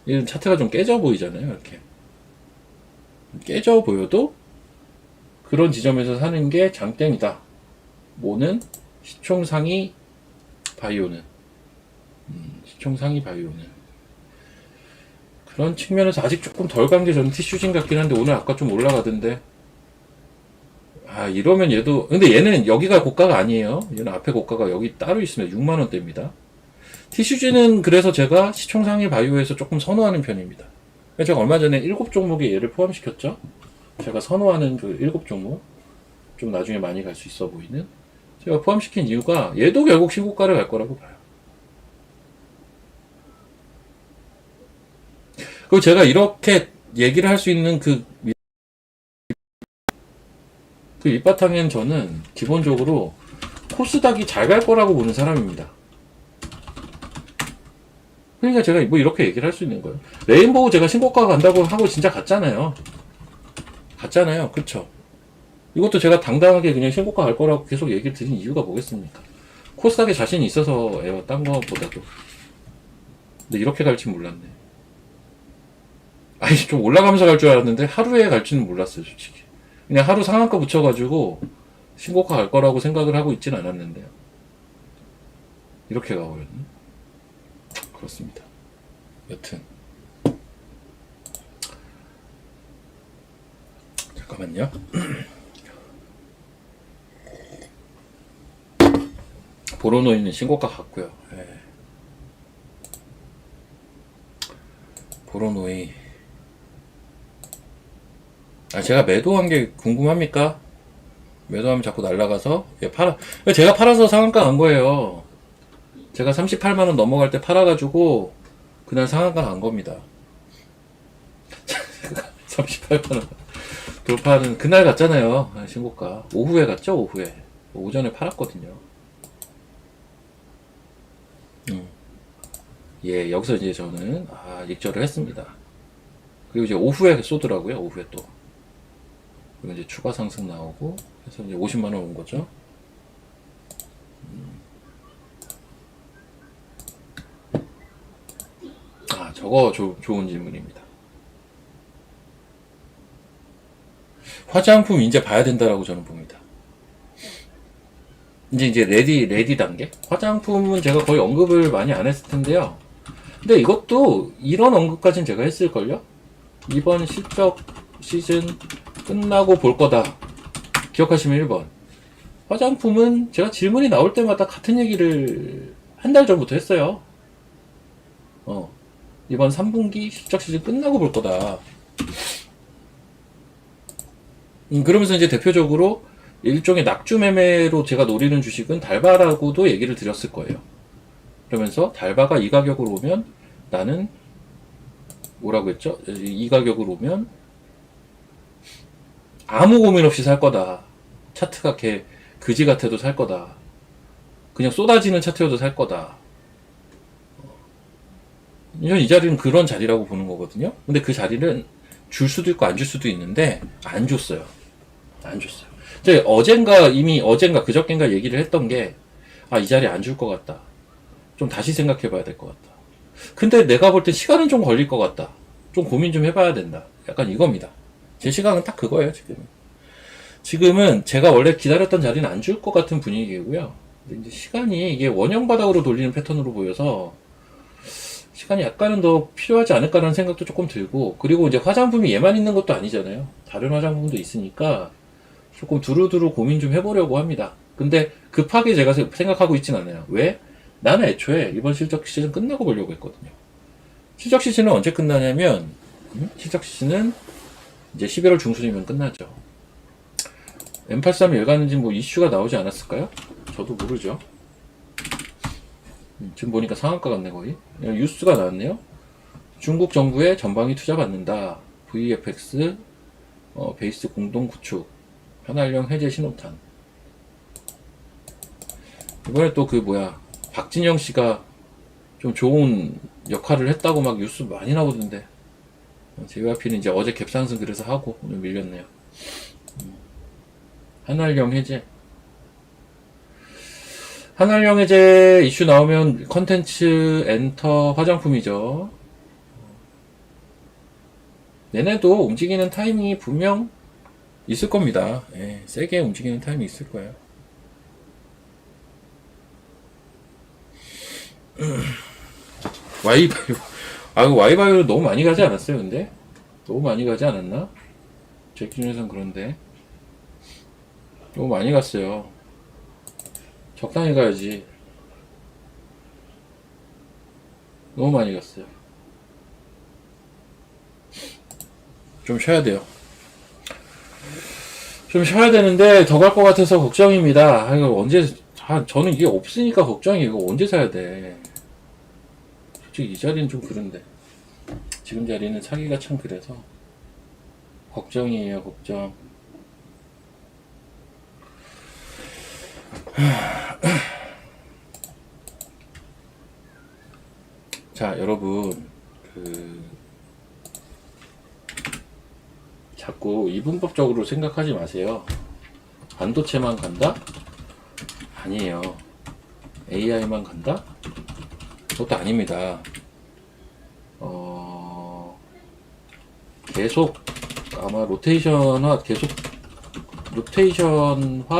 이 차트가 좀 깨져 보이잖아요. 이렇게 깨져 보여도 그런 지점에서 사는 게 장땡이다. 뭐는 시총 상위 바이오는 그런 측면에서 아직 조금 덜 간 게 저는 티슈진 같긴 한데, 오늘 아까 좀 올라가던데, 이러면 얘도, 근데 얘는 여기가 고가가 아니에요. 얘는 앞에 고가가 여기 따로 있으면 6만원대입니다. 티슈진은 그래서 제가 시총 상위 바이오에서 조금 선호하는 편입니다. 제가 얼마 전에 7종목에 얘를 포함시켰죠. 제가 선호하는 그 7종목, 좀 나중에 많이 갈 수 있어 보이는, 제가 포함시킨 이유가 얘도 결국 신고가를 갈 거라고 봐요. 그리고 제가 이렇게 얘기를 할 수 있는 그 밑바탕엔 저는 기본적으로 코스닥이 잘 갈 거라고 보는 사람입니다. 그러니까 제가 뭐 이렇게 얘기를 할 수 있는 거예요. 레인보우 제가 신고가 간다고 하고 진짜 갔잖아요. 그쵸? 이것도 제가 당당하게 그냥 신고가 갈 거라고 계속 얘기를 드린 이유가 뭐겠습니까? 코스닥에 자신이 있어서예요. 딴 거보다도. 근데 이렇게 갈지 몰랐네. 좀 올라가면서 갈 줄 알았는데 하루에 갈지는 몰랐어요, 솔직히. 그냥 하루 상한가 붙여가지고 신고가 갈 거라고 생각을 하고 있진 않았는데요. 이렇게 가버렸네. 그렇습니다. 여튼 잠깐만요. 보로노이는 신고가 같고요. 보로노이, 제가 매도한 게 궁금합니까? 매도하면 자꾸 날아가서 제가 팔아서 상한가 간 거예요. 제가 38만원 넘어갈 때 팔아가지고 그날 상한가 간 겁니다. 38만원 돌파하는 그날 갔잖아요. 신고가 오후에 갔죠. 오전에 팔았거든요. 여기서 이제 저는 익절을 했습니다. 그리고 이제 오후에 쏘더라고요. 오후에 또. 그리고 이제 추가 상승 나오고 해서 이제 50만원 온 거죠. 저거 좋은 질문입니다. 화장품 이제 봐야 된다라고 저는 봅니다. 이제 레디 단계? 화장품은 제가 거의 언급을 많이 안 했을 텐데요. 근데 이것도 이런 언급까지는 제가 했을걸요? 이번 실적 시즌 끝나고 볼 거다. 기억하시면 1번. 화장품은 제가 질문이 나올 때마다 같은 얘기를 한 달 전부터 했어요. 이번 3분기 실적 시즌 끝나고 볼 거다. 그러면서 이제 대표적으로 일종의 낙주 매매로 제가 노리는 주식은 달바라고도 얘기를 드렸을 거예요. 그러면서 달바가 이 가격으로 오면 나는 뭐라고 했죠? 이 가격으로 오면 아무 고민 없이 살 거다. 차트가 개 그지 같아도 살 거다. 그냥 쏟아지는 차트여도 살 거다. 이 자리는 그런 자리라고 보는 거거든요. 근데 그 자리는 줄 수도 있고 안 줄 수도 있는데 안 줬어요. 안 줬어요. 제가 어젠가 그저껜가 얘기를 했던 게 이 자리 안 줄 것 같다. 좀 다시 생각해 봐야 될 것 같다. 근데 내가 볼 때 시간은 좀 걸릴 것 같다. 좀 고민 좀 해봐야 된다. 약간 이겁니다. 제 시각은 딱 그거예요, 지금은. 지금은 제가 원래 기다렸던 자리는 안 줄 것 같은 분위기고요. 근데 이제 시간이 이게 원형 바닥으로 돌리는 패턴으로 보여서 시간이 약간은 더 필요하지 않을까라는 생각도 조금 들고, 그리고 이제 화장품이 얘만 있는 것도 아니잖아요. 다른 화장품도 있으니까 조금 두루두루 고민 좀 해보려고 합니다. 근데 급하게 제가 생각하고 있진 않아요. 왜? 나는 애초에 이번 실적 시즌 끝나고 보려고 했거든요. 실적 시즌은 언제 끝나냐면, 실적 시즌은 이제 11월 중순이면 끝나죠. M83 열가는지 뭐 이슈가 나오지 않았을까요? 저도 모르죠. 지금 보니까 상한가 같네 거의. 뉴스가 나왔네요. 중국 정부에 전방위 투자 받는다. VFX 베이스 공동 구축 현안령 해제 신호탄. 이번에 또 박진영 씨가 좀 좋은 역할을 했다고 막 뉴스 많이 나오던데, JYP는 이제 어제 갭상승 그래서 하고 오늘 밀렸네요. 한알령 해제 이슈 나오면 컨텐츠 엔터 화장품이죠. 얘네도 움직이는 타이밍이 분명 있을 겁니다. 예, 세게 움직이는 타이밍이 있을 거예요. 와이바이오. 와이바이오 너무 많이 가지 않았어요, 근데? 너무 많이 가지 않았나? 제 기준에선 그런데. 너무 많이 갔어요. 적당히 가야지. 너무 많이 갔어요. 좀 쉬어야 돼요. 좀 쉬어야 되는데 더 갈 것 같아서 걱정입니다. 이거 저는 이게 없으니까 걱정이에요. 이거 언제 사야 돼. 솔직히 이 자리는 좀 그런데, 지금 자리는 사기가 참 그래서 걱정이에요. 걱정. 자, 여러분, 자꾸 이분법적으로 생각하지 마세요. 반도체만 간다? 아니에요. AI만 간다? 그것도 아닙니다. 계속 아마 로테이션화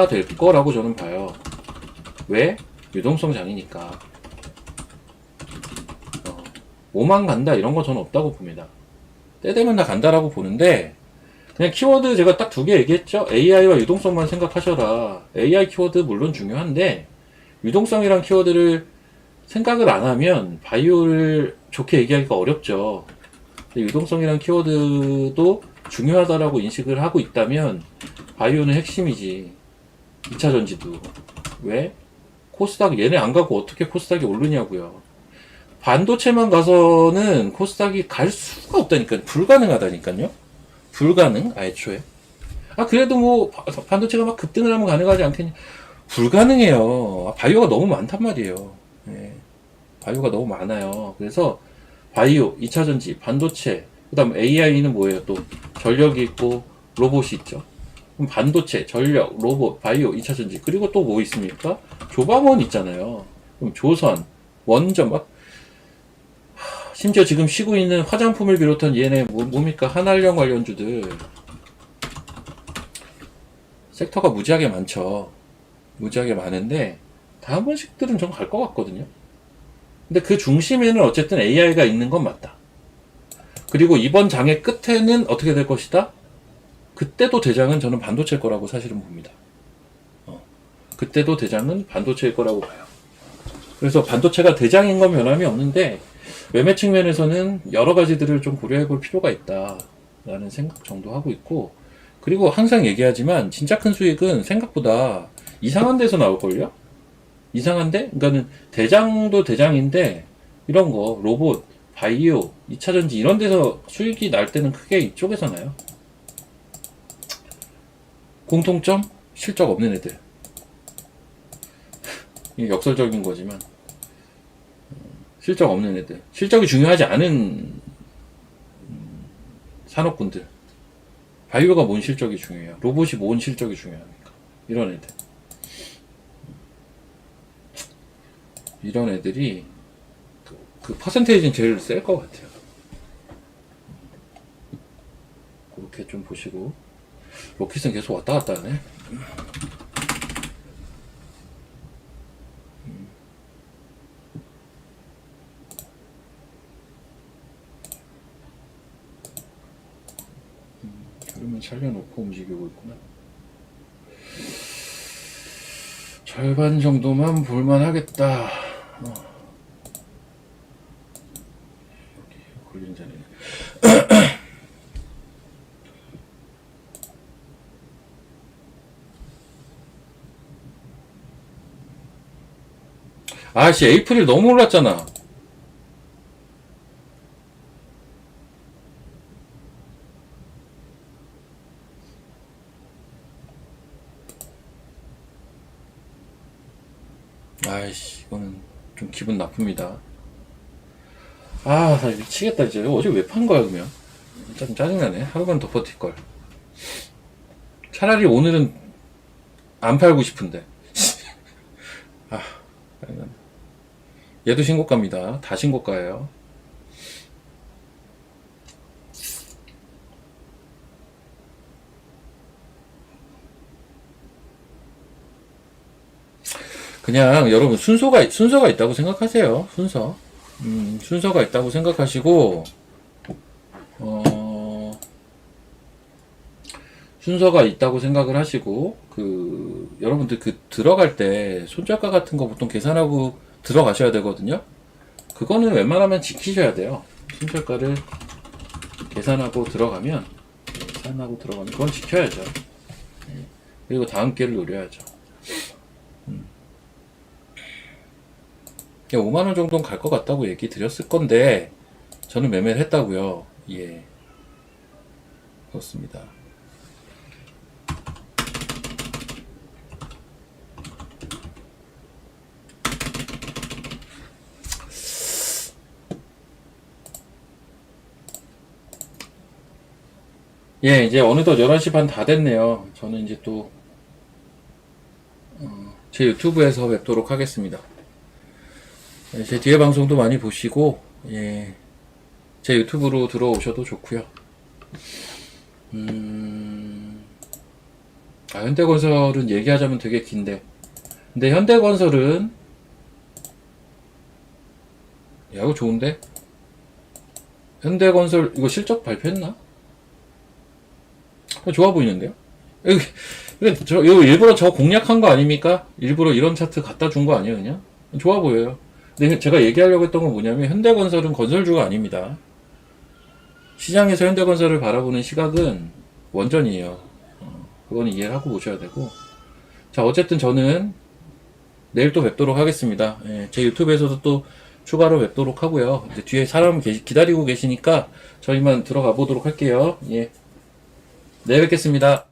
될 거라고 저는 봐요. 왜? 유동성 장이니까. 5만 간다 이런 거 저는 없다고 봅니다. 때 되면 다 간다라고 보는데, 그냥 키워드 제가 딱 두 개 얘기했죠. AI와 유동성만 생각하셔라. AI 키워드 물론 중요한데 유동성이란 키워드를 생각을 안 하면 바이오를 좋게 얘기하기가 어렵죠. 유동성이란 키워드도 중요하다라고 인식을 하고 있다면 바이오는 핵심이지. 2차 전지도. 왜? 코스닥 얘네 안 가고 어떻게 코스닥이 오르냐고요. 반도체만 가서는 코스닥이 갈 수가 없다니까요. 불가능하다니까요. 불가능? 애초에. 그래도 뭐 반도체가 막 급등을 하면 가능하지 않겠냐. 불가능해요. 바이오가 너무 많단 말이에요. 네. 바이오가 너무 많아요. 그래서 바이오, 2차전지, 반도체, 그 다음 AI는 뭐예요? 또 전력이 있고 로봇이 있죠. 그럼 반도체, 전력, 로봇, 바이오, 2차전지, 그리고 또 뭐 있습니까? 조방원 있잖아요. 그럼 조선, 원전, 심지어 지금 쉬고 있는 화장품을 비롯한 얘네 뭡니까? 한알령 관련주들 섹터가 무지하게 많죠. 무지하게 많은데 다 한 번씩들은 좀 갈 것 같거든요. 근데 그 중심에는 어쨌든 AI가 있는 건 맞다. 그리고 이번 장의 끝에는 어떻게 될 것이다? 그때도 대장은 저는 반도체일 거라고 사실은 봅니다. 그때도 대장은 반도체일 거라고 봐요. 그래서 반도체가 대장인 건 변함이 없는데 매매 측면에서는 여러 가지들을 좀 고려해 볼 필요가 있다라는 생각 정도 하고 있고, 그리고 항상 얘기하지만 진짜 큰 수익은 생각보다 이상한 데서 나올걸요? 이상한데? 그러니까는 대장도 대장인데 이런 거 로봇, 바이오, 2차전지 이런 데서 수익이 날 때는 크게 이쪽에서 나요. 공통점? 실적 없는 애들. 이게 역설적인 거지만 실적 없는 애들, 실적이 중요하지 않은 산업군들. 바이오가 뭔 실적이 중요해요? 로봇이 뭔 실적이 중요합니까? 이런 애들. 이런 애들이 그 퍼센테이지는 제일 셀 것 같아요. 그렇게 좀 보시고. 로켓은 계속 왔다 갔다 하네. 그러면 살려놓고 움직이고 있구나. 절반 정도만 볼만 하겠다. 여기 걸린 자리네. 아씨, 에이프릴 너무 올랐잖아. 아이씨, 이거는 좀 기분 나쁩니다. 아, 나 미치겠다, 이제. 어제 왜 판 거야, 그러면? 좀 짜증나네. 하루만 더 버틸걸. 차라리 오늘은 안 팔고 싶은데. 아, 짜증나네. 얘도 신고가입니다. 다 신고가예요. 그냥 여러분 순서가 있다고 생각하세요. 순서가 있다고 생각하시고, 순서가 있다고 생각을 하시고, 여러분들 들어갈 때 손절가 같은 거 보통 계산하고 들어가셔야 되거든요. 그거는 웬만하면 지키셔야 돼요. 손절가를 계산하고 들어가면 그건 지켜야죠. 그리고 다음 기회를 노려야죠. 5만원 정도는 갈 것 같다고 얘기 드렸을 건데, 저는 매매를 했다고요. 예. 그렇습니다. 예, 이제 어느덧 11시 반 다 됐네요. 저는 이제 또, 제 유튜브에서 뵙도록 하겠습니다. 예, 제 뒤에 방송도 많이 보시고, 예, 제 유튜브로 들어오셔도 좋고요. 현대건설은 얘기하자면 되게 긴데, 근데 현대건설은, 야, 이거 좋은데? 현대건설, 이거 실적 발표했나? 좋아 보이는데요? 이거 일부러 저 공략한 거 아닙니까? 일부러 이런 차트 갖다 준 거 아니에요, 그냥? 좋아 보여요. 근데 제가 얘기하려고 했던 건 뭐냐면, 현대건설은 건설주가 아닙니다. 시장에서 현대건설을 바라보는 시각은 원전이에요. 그거는 이해를 하고 보셔야 되고. 자, 어쨌든 저는 내일 또 뵙도록 하겠습니다. 예, 제 유튜브에서도 또 추가로 뵙도록 하고요. 이제 뒤에 사람 기다리고 계시니까 저희만 들어가 보도록 할게요. 예. 내일 뵙겠습니다.